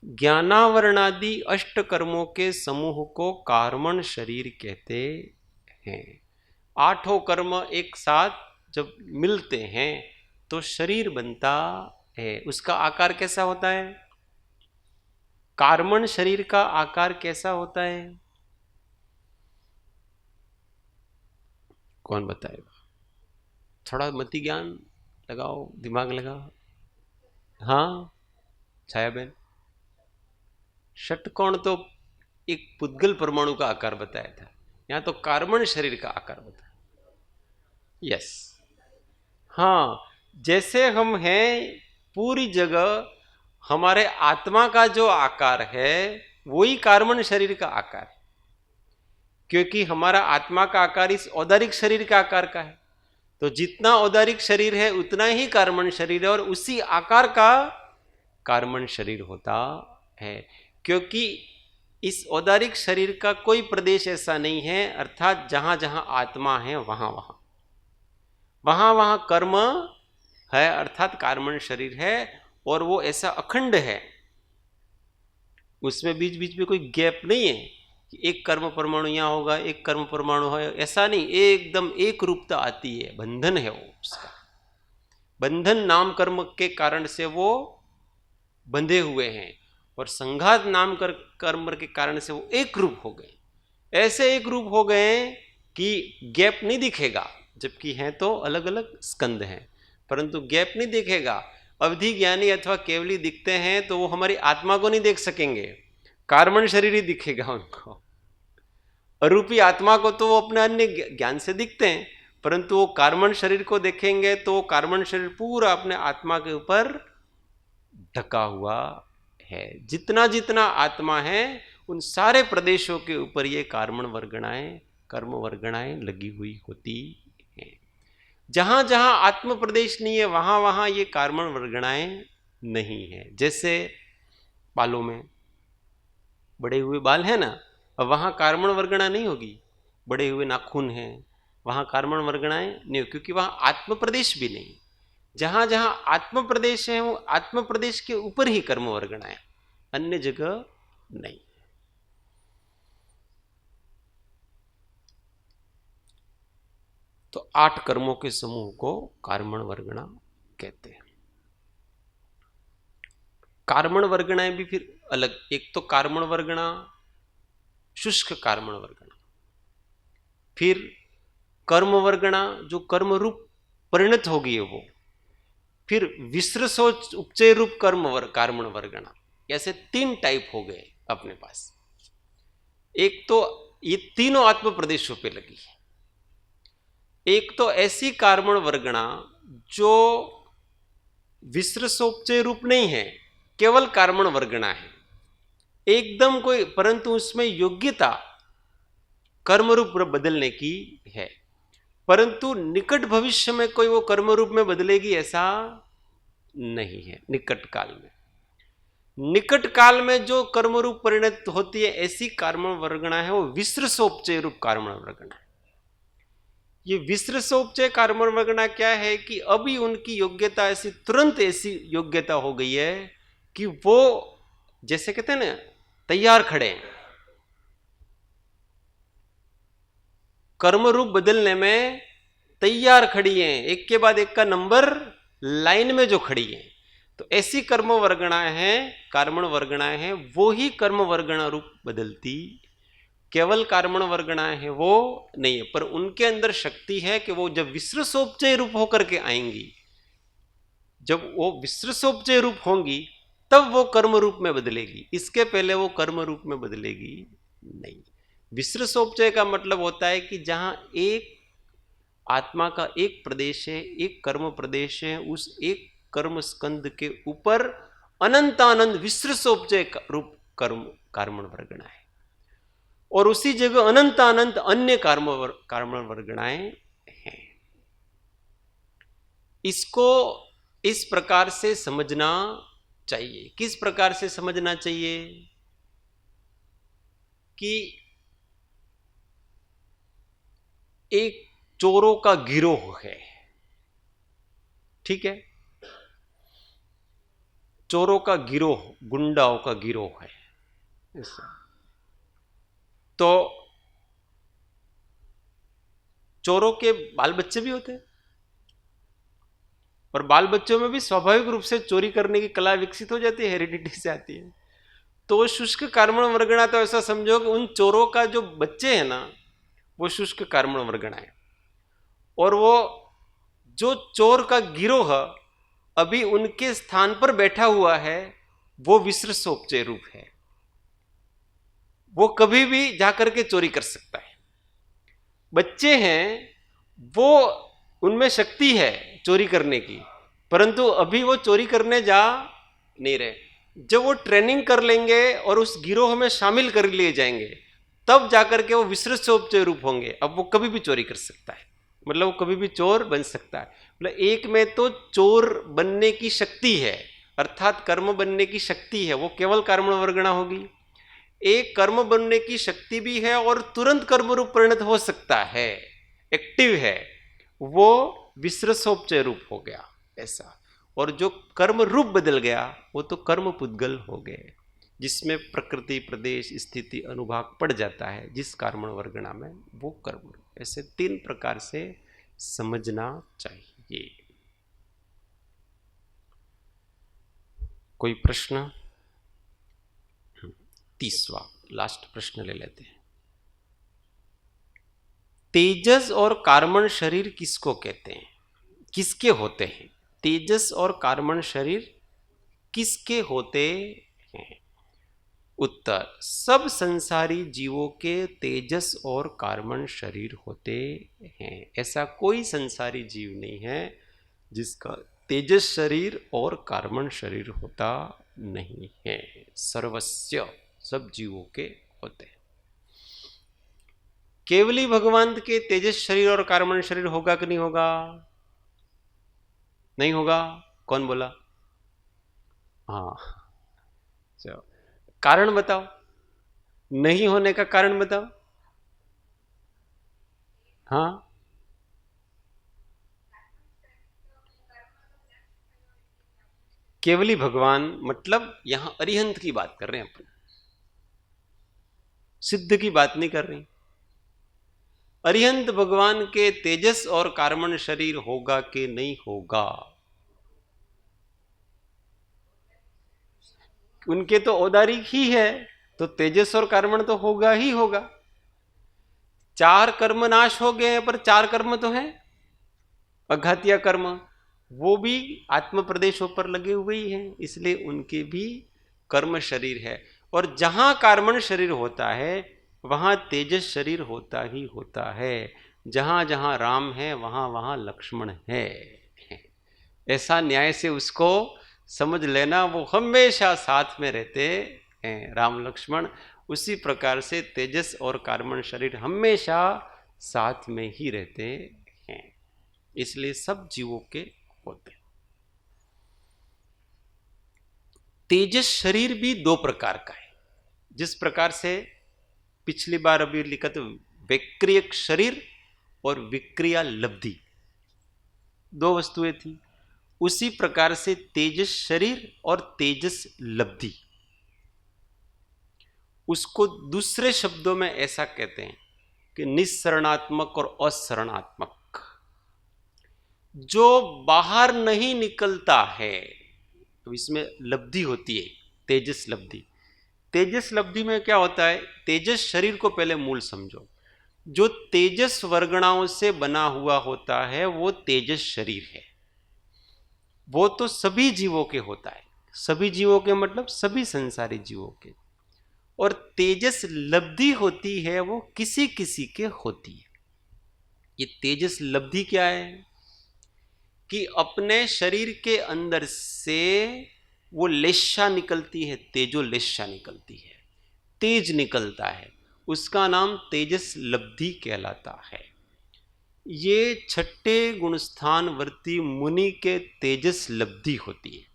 ज्ञानावरणादि अष्ट कर्मों के समूह को कार्मण शरीर कहते हैं। 8 कर्म एक साथ जब मिलते हैं तो शरीर बनता है। उसका आकार कैसा होता है? कार्मण शरीर का आकार कैसा होता है? कौन बताएगा? थोड़ा मति ज्ञान लगाओ, दिमाग लगाओ। हाँ छाया बहन, षटकोण तो एक पुद्गल परमाणु का आकार बताया था, यहां तो कार्बन शरीर का आकार बताया। यस, हाँ, जैसे हम हैं पूरी जगह हमारे आत्मा का जो आकार है वही कार्बन शरीर का आकार है, क्योंकि हमारा आत्मा का आकार इस औदारिक शरीर का आकार का है। तो जितना औदारिक शरीर है उतना ही कार्बन शरीर है और उसी आकार का कार्बन शरीर होता है। क्योंकि इस औदारिक शरीर का कोई प्रदेश ऐसा नहीं है, अर्थात जहां जहां आत्मा है वहां वहां कर्म है, अर्थात कार्बन शरीर है। और वो ऐसा अखंड है, उसमें बीच बीच में कोई गैप नहीं है कि एक कर्म परमाणु यहां होगा एक कर्म परमाणु है, ऐसा नहीं, एकदम एक रूपता आती है। बंधन है वो, उसका बंधन नाम कर्म के कारण से वो बंधे हुए हैं और संघात नाम कर्म के कारण से वो एक रूप हो गए। ऐसे एक रूप हो गए कि गैप नहीं दिखेगा, जबकि हैं तो अलग अलग स्कंद हैं, परंतु गैप नहीं दिखेगा। अवधि ज्ञानी अथवा केवली दिखते हैं तो वो हमारी आत्मा को नहीं देख सकेंगे, कार्बन शरीर ही दिखेगा उनको। अरूपी आत्मा को तो वो अपने अन्य ज्ञान से दिखते हैं, परंतु वो कार्बन शरीर को देखेंगे तो कार्बन शरीर पूरा अपने आत्मा के ऊपर ढका हुआ है। जितना जितना आत्मा है उन सारे प्रदेशों के ऊपर ये कार्बन वर्गणाएं, कर्म वर्गणाएं लगी हुई होती हैं। जहां जहां आत्म प्रदेश नहीं है वहां वहां ये कार्बन वर्गणाएं नहीं है। जैसे बालों में बड़े हुए बाल है ना, अब वहां कार्बन वर्गणा नहीं होगी। बड़े हुए नाखून हैं, वहां कार्बन वर्गणाएं नहीं होगी, क्योंकि वहां आत्म प्रदेश भी नहीं। जहां जहां आत्म प्रदेश है वो आत्म प्रदेश के ऊपर ही कर्म वर्गणाएं, अन्य जगह नहीं। तो 8 कर्मों के समूह को कार्बन वर्गणा कहते हैं। कार्बन वर्गणाएं भी फिर अलग, एक तो कार्बन वर्गणा, शुष्क कार्बन वर्गणा, फिर कर्म वर्गणा जो कर्म रूप परिणत होगी वो, फिर विसृसो उपचय रूप कार्बन वर्गणा। ऐसे 3 टाइप हो गए अपने पास। एक तो ये तीनों आत्म प्रदेशों पे लगी है। एक तो ऐसी कार्बन वर्गणा जो विसृसोपचय रूप नहीं है, केवल कार्बन वर्गणा है एकदम कोई, परंतु उसमें योग्यता कर्म रूप बदलने की है, परंतु निकट भविष्य में कोई वो कर्म रूप में बदलेगी ऐसा नहीं है निकट काल में। निकट काल में जो कर्म रूप परिणत होती है ऐसी कार्मण वर्गणा है वो विसृसोपचय रूप कार्मण वर्गणा है। ये विसृसोपचय कार्मण वर्गणा क्या है कि अभी उनकी योग्यता ऐसी तुरंत ऐसी योग्यता हो गई है कि वो जैसे कहते हैं ना तैयार खड़े हैं, कर्म रूप बदलने में तैयार खड़ी हैं, एक के बाद एक का नंबर लाइन में जो खड़ी है। तो ऐसी कर्म वर्गणाएं हैं, कार्मण वर्गणाएं हैं, वो ही कर्म वर्गणा रूप बदलती। केवल कार्मण वर्गणाएं हैं वो नहीं है, पर उनके अंदर शक्ति है कि वो जब विसृसोपचय रूप होकर के आएंगी, जब वो विसृसोपचय रूप होंगी तब वो कर्म रूप में बदलेगी, इसके पहले वो कर्म रूप में बदलेगी नहीं। विसृसोपचय का मतलब होता है कि जहां एक आत्मा का एक प्रदेश है, एक कर्म प्रदेश है, उस एक कर्म स्कंद के ऊपर अनंतानंद विसृसोपचय रूप कर्म कार्मण वर्गणा है, और उसी जगह अनंतानंत अन्य कार्मण वर्गणाएं हैं। इसको इस प्रकार से समझना चाहिए। किस प्रकार से समझना चाहिए कि एक चोरों का गिरोह है, ठीक है, चोरों का गिरोह, गुंडाओं का गिरोह है। तो चोरों के बाल बच्चे भी होते हैं, और बाल बच्चों में भी स्वाभाविक रूप से चोरी करने की कला विकसित हो जाती है, हेरिडिटी से आती है। तो शुष्क कार्मण वर्गणा तो ऐसा समझो कि उन चोरों का जो बच्चे हैं ना वो शुष्क कार्मण वर्गणा है, और वो जो चोर का गिरोह अभी उनके स्थान पर बैठा हुआ है वो विसृसोपचय रूप है, वो कभी भी जाकर के चोरी कर सकता है। बच्चे हैं वो उनमें शक्ति है चोरी करने की, परंतु अभी वो चोरी करने जा नहीं रहे। जब वो ट्रेनिंग कर लेंगे और उस गिरोह में शामिल कर लिए जाएंगे तब जाकर के वो विसृसोपचय रूप होंगे। अब वो कभी भी चोरी कर सकता है, मतलब वो कभी भी चोर बन सकता है। मतलब एक में तो चोर बनने की शक्ति है, अर्थात कर्म बनने की शक्ति है, वो केवल कर्मण वर्गणा होगी। एक कर्म बनने की शक्ति भी है और तुरंत कर्म रूप परिणत हो सकता है, एक्टिव है, वो विसृसोपचय रूप हो गया ऐसा। और जो कर्म रूप बदल गया वो तो कर्म पुद्गल हो गए, जिसमें प्रकृति प्रदेश स्थिति अनुभाग पड़ जाता है, जिस कार्मण वर्गणा में वो कर्म। ऐसे तीन प्रकार से समझना चाहिए। कोई प्रश्न? 30वां लास्ट प्रश्न ले लेते हैं। तेजस और कार्मण शरीर किसको कहते हैं, किसके होते हैं? तेजस और कार्मण शरीर किसके होते हैं? उत्तर, सब संसारी जीवों के तेजस और कार्मण शरीर होते हैं। ऐसा कोई संसारी जीव नहीं है जिसका तेजस शरीर और कार्मण शरीर होता नहीं है। सर्वस्य सब जीवों के होते हैं। केवली भगवान के तेजस शरीर और कार्मण शरीर होगा कि नहीं होगा? नहीं होगा। कौन बोला? हाँ, चलो कारण बताओ, नहीं होने का कारण बताओ। हाँ, केवली भगवान मतलब यहां अरिहंत की बात कर रहे हैं अपन, सिद्ध की बात नहीं कर रहे। अरिहंत भगवान के तेजस और कार्मण शरीर होगा कि नहीं होगा? उनके तो औदारिक ही है, तो तेजस और कर्मण तो होगा ही होगा। 4 कर्म नाश हो गए हैं, पर 4 कर्म तो हैं अघातिया कर्म, वो भी आत्म प्रदेशों पर लगे हुए ही हैं, इसलिए उनके भी कर्म शरीर है। और जहां कार्मण शरीर होता है वहां तेजस शरीर होता ही होता है। जहां जहां राम है वहां वहां लक्ष्मण है। ऐसा न्याय से उसको समझ लेना, वो हमेशा साथ में रहते हैं राम लक्ष्मण। उसी प्रकार से तेजस और कार्मण शरीर हमेशा साथ में ही रहते हैं, इसलिए सब जीवों के होते हैं। तेजस शरीर भी दो प्रकार का है। जिस प्रकार से पिछली बार अभी लिखा तो विक्रिय शरीर और विक्रिया लब्धि दो वस्तुएं थी, उसी प्रकार से तेजस शरीर और तेजस लब्धि, उसको दूसरे शब्दों में ऐसा कहते हैं कि निस्सरणात्मक और असरणात्मक। जो बाहर नहीं निकलता है तो इसमें लब्धि होती है, तेजस लब्धि। तेजस लब्धि में क्या होता है, तेजस शरीर को पहले मूल समझो। जो तेजस वर्गणाओं से बना हुआ होता है वो तेजस शरीर है। वो तो सभी जीवों के होता है, सभी जीवों के मतलब सभी संसारी जीवों के। और तेजस लब्धि होती है वो किसी किसी के होती है। ये तेजस लब्धि क्या है कि अपने शरीर के अंदर से वो लेशा निकलती है, तेजो लेशा निकलती है, तेज निकलता है, उसका नाम तेजस लब्धि कहलाता है। ये छठे गुणस्थान वर्ती मुनि के तेजस लब्धि होती है।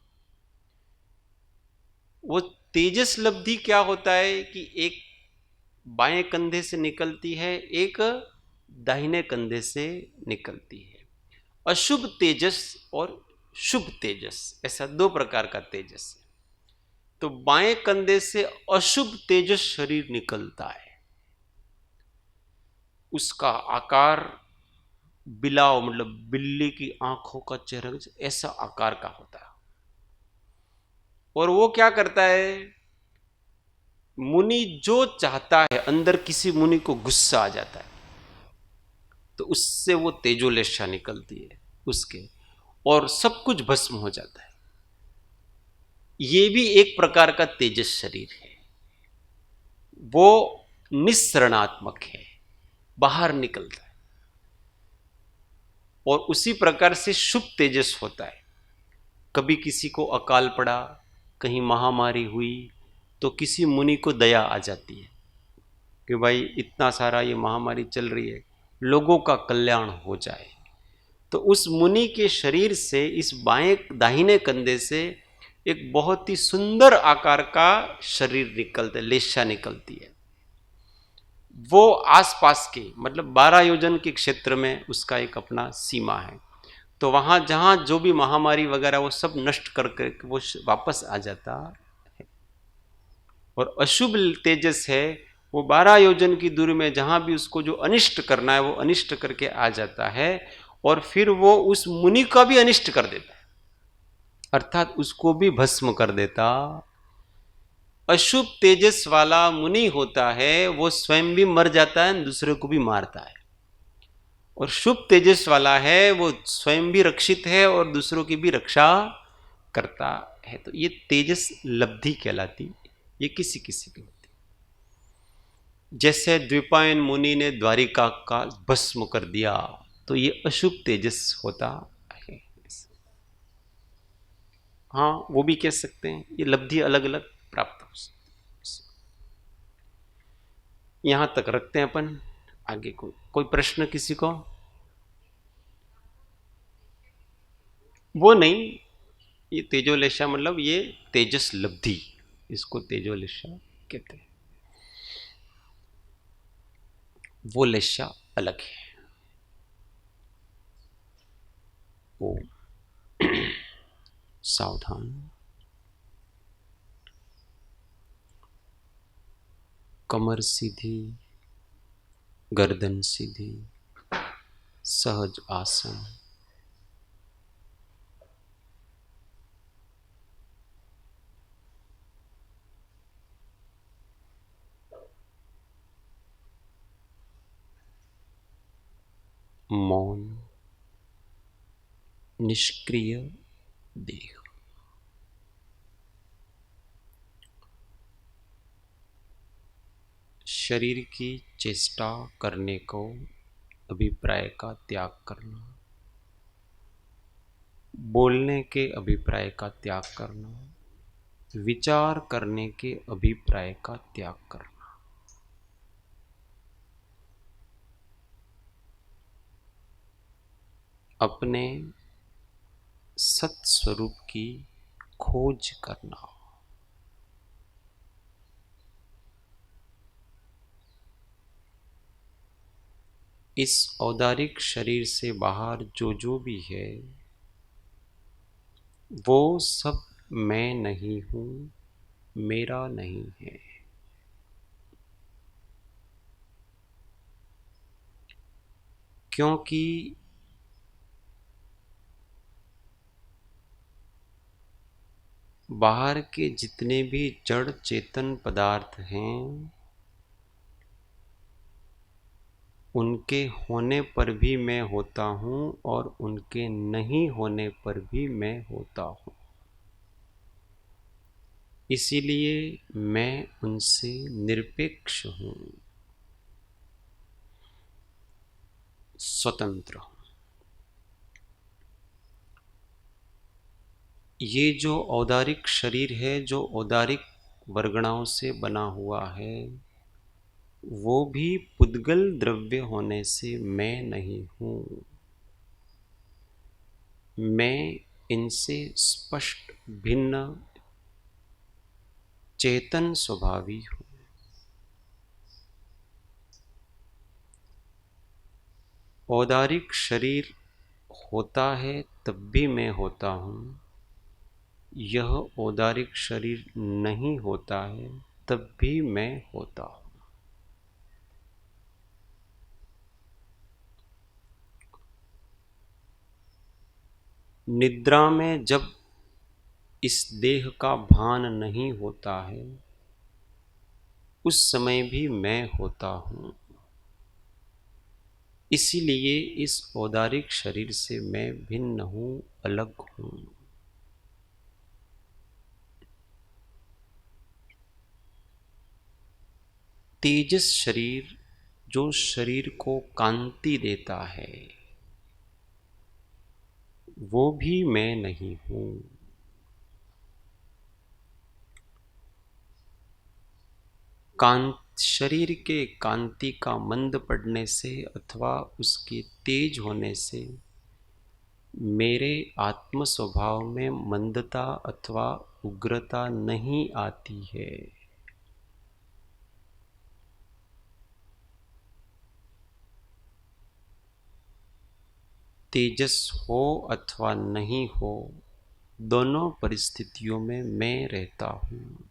वो तेजस लब्धि क्या होता है कि एक बाएं कंधे से निकलती है, एक दाहिने कंधे से निकलती है। अशुभ तेजस और शुभ तेजस, ऐसा दो प्रकार का तेजस है। तो बाएं कंधे से अशुभ तेजस शरीर निकलता है, उसका आकार बिलाव मतलब बिल्ली की आंखों का चेहरा ऐसा आकार का होता है। और वो क्या करता है, मुनि जो चाहता है, अंदर किसी मुनि को गुस्सा आ जाता है तो उससे वो तेजोलेशा निकलती है उसके, और सब कुछ भस्म हो जाता है। ये भी एक प्रकार का तेजस शरीर है, वो निस्सरणात्मक है, बाहर निकलता है। और उसी प्रकार से शुभ तेजस होता है। कभी किसी को अकाल पड़ा, कहीं महामारी हुई, तो किसी मुनि को दया आ जाती है कि भाई इतना सारा ये महामारी चल रही है, लोगों का कल्याण हो जाए। तो उस मुनि के शरीर से, इस बाएं दाहिने कंधे से एक बहुत ही सुंदर आकार का शरीर निकलता है, लेशा निकलती है। वो आसपास के मतलब 12 योजन के क्षेत्र में उसका एक अपना सीमा है। तो वहां जहां जो भी महामारी वगैरह वो सब नष्ट करके वो वापस आ जाता है। और अशुभ तेजस है, वो 12 योजन की दूरी में जहां भी उसको जो अनिष्ट करना है वो अनिष्ट करके आ जाता है, और फिर वो उस मुनि का भी अनिष्ट कर देता है, अर्थात उसको भी भस्म कर देता। अशुभ तेजस वाला मुनि होता है वो स्वयं भी मर जाता है, दूसरे को भी मारता है। और शुभ तेजस वाला है वो स्वयं भी रक्षित है और दूसरों की भी रक्षा करता है। तो ये तेजस लब्धि कहलाती, ये किसी किसी की होती। जैसे द्विपायन मुनि ने द्वारिका का भस्म कर दिया, तो ये अशुभ तेजस होता है। हाँ, वो भी कह सकते हैं, ये लब्धि अलग अलग प्राप्त हो सकती। यहां तक रखते हैं अपन। आगे कोई प्रश्न किसी को? वो नहीं, ये तेजोलेशा मतलब ये तेजस लब्धि, इसको तेजोलेशा कहते हैं। वो लेशा अलग है। वो सावधान। कमर सीधी, गर्दन सीधी, सहज आसन। मौन, निष्क्रिय देह। शरीर की चेष्टा करने को अभिप्राय का त्याग करना, बोलने के अभिप्राय का त्याग करना, विचार करने के अभिप्राय का त्याग करना। अपने सत स्वरूप की खोज करना। इस औदारिक शरीर से बाहर जो जो भी है वो सब मैं नहीं हूँ, मेरा नहीं है। क्योंकि बाहर के जितने भी जड़ चेतन पदार्थ हैं उनके होने पर भी मैं होता हूँ और उनके नहीं होने पर भी मैं होता हूँ। इसीलिए मैं उनसे निरपेक्ष हूँ, स्वतंत्र हूँ। ये जो औदारिक शरीर है, जो औदारिक वर्गणाओं से बना हुआ है, वो भी पुद्गल द्रव्य होने से मैं नहीं हूँ। मैं इनसे स्पष्ट भिन्न चेतन स्वभावी हूँ। औदारिक शरीर होता है तब भी मैं होता हूँ, यह औदारिक शरीर नहीं होता है तब भी मैं होता हूँ। निद्रा में जब इस देह का भान नहीं होता है उस समय भी मैं होता हूँ। इसीलिए इस औदारिक शरीर से मैं भिन्न हूँ, अलग हूँ। तेजस शरीर जो शरीर को कांति देता है वो भी मैं नहीं हूँ। शरीर के कांति का मंद पड़ने से अथवा उसके तेज होने से मेरे आत्म स्वभाव में मंदता अथवा उग्रता नहीं आती है। तेजस हो अथवा नहीं हो, दोनों परिस्थितियों में मैं रहता हूँ।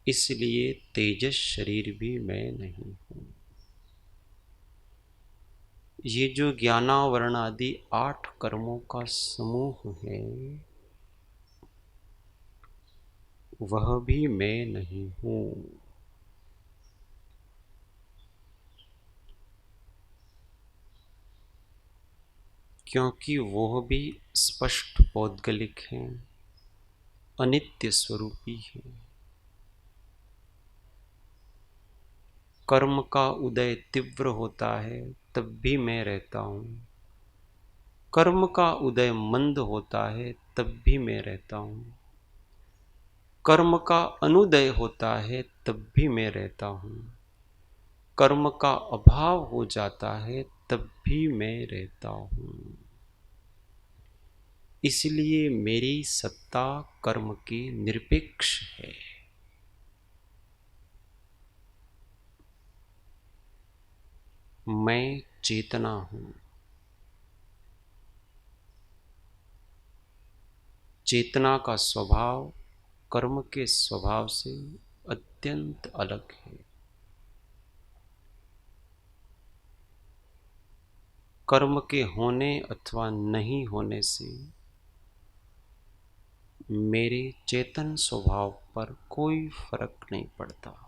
इसलिए तेजस शरीर भी मैं नहीं हूँ। ये जो ज्ञानावरण आदि 8 कर्मों का समूह है वह भी मैं नहीं हूँ। क्योंकि वह भी स्पष्ट पौद्गलिक हैं, अनित्य स्वरूपी हैं। कर्म का उदय तीव्र होता है तब भी मैं रहता हूँ, कर्म का उदय मंद होता है तब भी मैं रहता हूँ, कर्म का अनुदय होता है तब भी मैं रहता हूँ, कर्म का अभाव हो जाता है तब भी मैं रहता हूँ। इसलिए मेरी सत्ता कर्म की निरपेक्ष है। मैं चेतना हूँ। चेतना का स्वभाव कर्म के स्वभाव से अत्यंत अलग है। कर्म के होने अथवा नहीं होने से मेरे चेतन स्वभाव पर कोई फर्क नहीं पड़ता।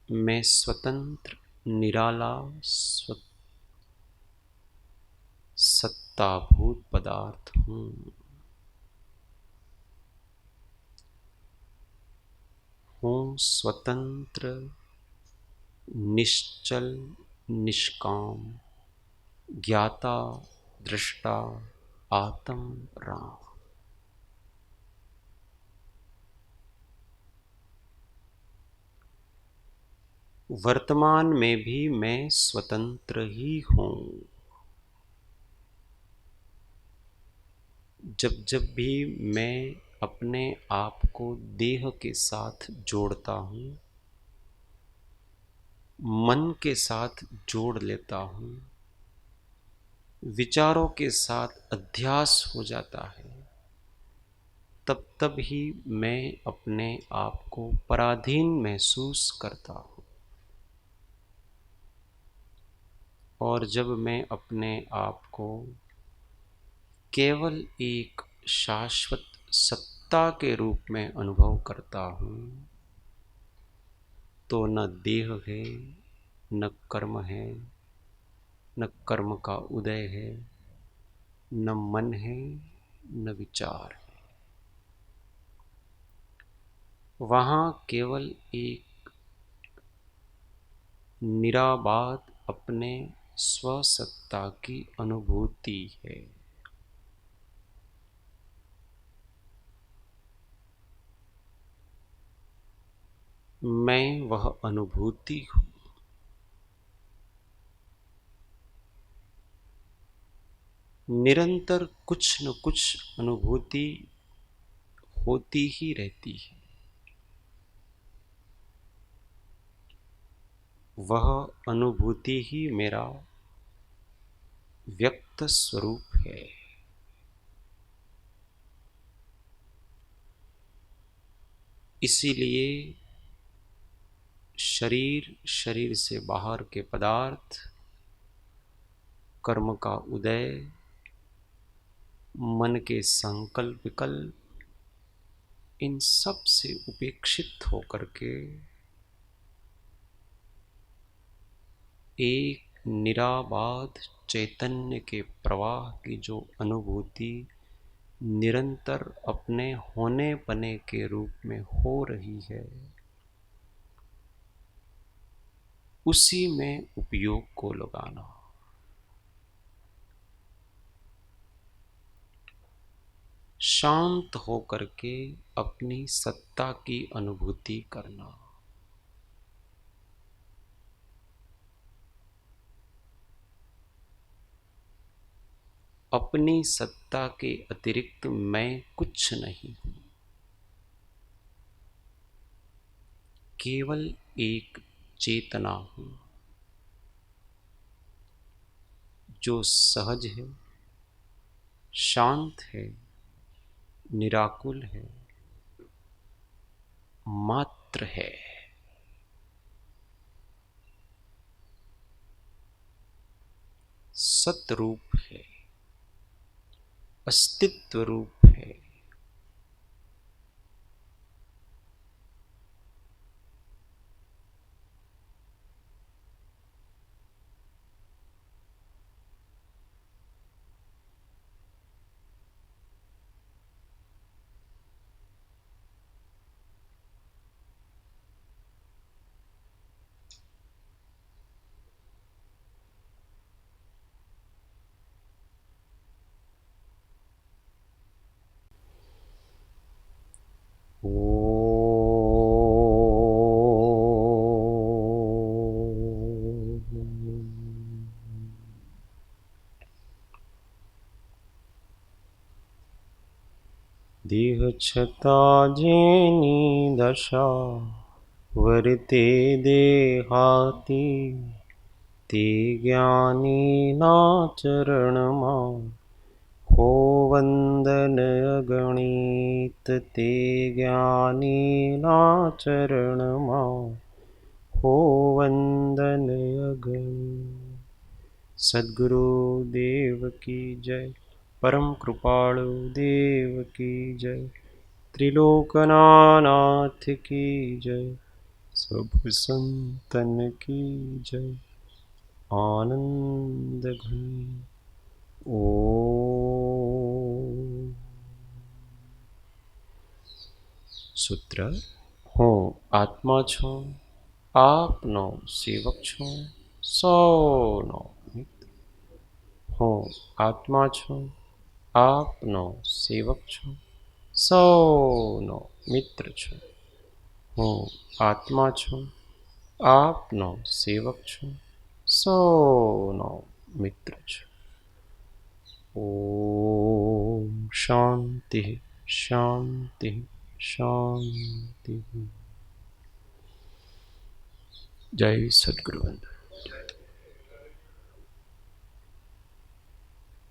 मैं स्वतंत्र निराला सत्ताभूत पदार्थ हूँ। स्वतंत्र निश्चल निष्काम ज्ञाता दृष्टा आत्म राम। वर्तमान में भी मैं स्वतंत्र ही हूँ। जब जब भी मैं अपने आप को देह के साथ जोड़ता हूँ, मन के साथ जोड़ लेता हूँ, विचारों के साथ अध्यास हो जाता है, तब तब ही मैं अपने आप को पराधीन महसूस करता हूँ। और जब मैं अपने आप को केवल एक शाश्वत सत्ता के रूप में अनुभव करता हूँ, तो न देह है, न कर्म है, न कर्म का उदय है, न मन है, न विचार है। वहाँ केवल एक निराबाद अपने स्वसत्ता की अनुभूति है। मैं वह अनुभूति हूँ। निरंतर कुछ न कुछ अनुभूति होती ही रहती है। वह अनुभूति ही मेरा व्यक्त स्वरूप है। इसीलिए शरीर, शरीर से बाहर के पदार्थ, कर्म का उदय, मन के संकल्प विकल्प, इन सब से उपेक्षित होकर के एक निराबाध चैतन्य के प्रवाह की जो अनुभूति निरंतर अपने होने पने के रूप में हो रही है, उसी में उपयोग को लगाना। शांत होकर के अपनी सत्ता की अनुभूति करना। अपनी सत्ता के अतिरिक्त मैं कुछ नहीं हूं, केवल एक चेतना हूं जो सहज है, शांत है, निराकुल है, मात्र है। सतरूप है, अस्तित्व रूप है। देह छता जेनी दशा वर्ते देहाती, ते ज्ञानी ना चरण मां हो वंदन अगणित। ते ज्ञानी ना चरण मां हो वंदन अगणित। सद्गुरु देव की जय। परम कृपालु देव की जय। त्रिलोकनाथ की जय। सब संतन की जय। आनंद घन। ओम। सूत्र हूँ आत्मा छूं, आपनो सेवक छूं, सौनो मित्र। हूँ आत्मा छूं, आपनो सेवक छूं, सौनो मित्र छूं। हूँ आत्मा छूं, आपनो सेवक छूं, सौनो मित्र छूं। ओम। शांति शांति शांति। जय सद्गुरुवंदना।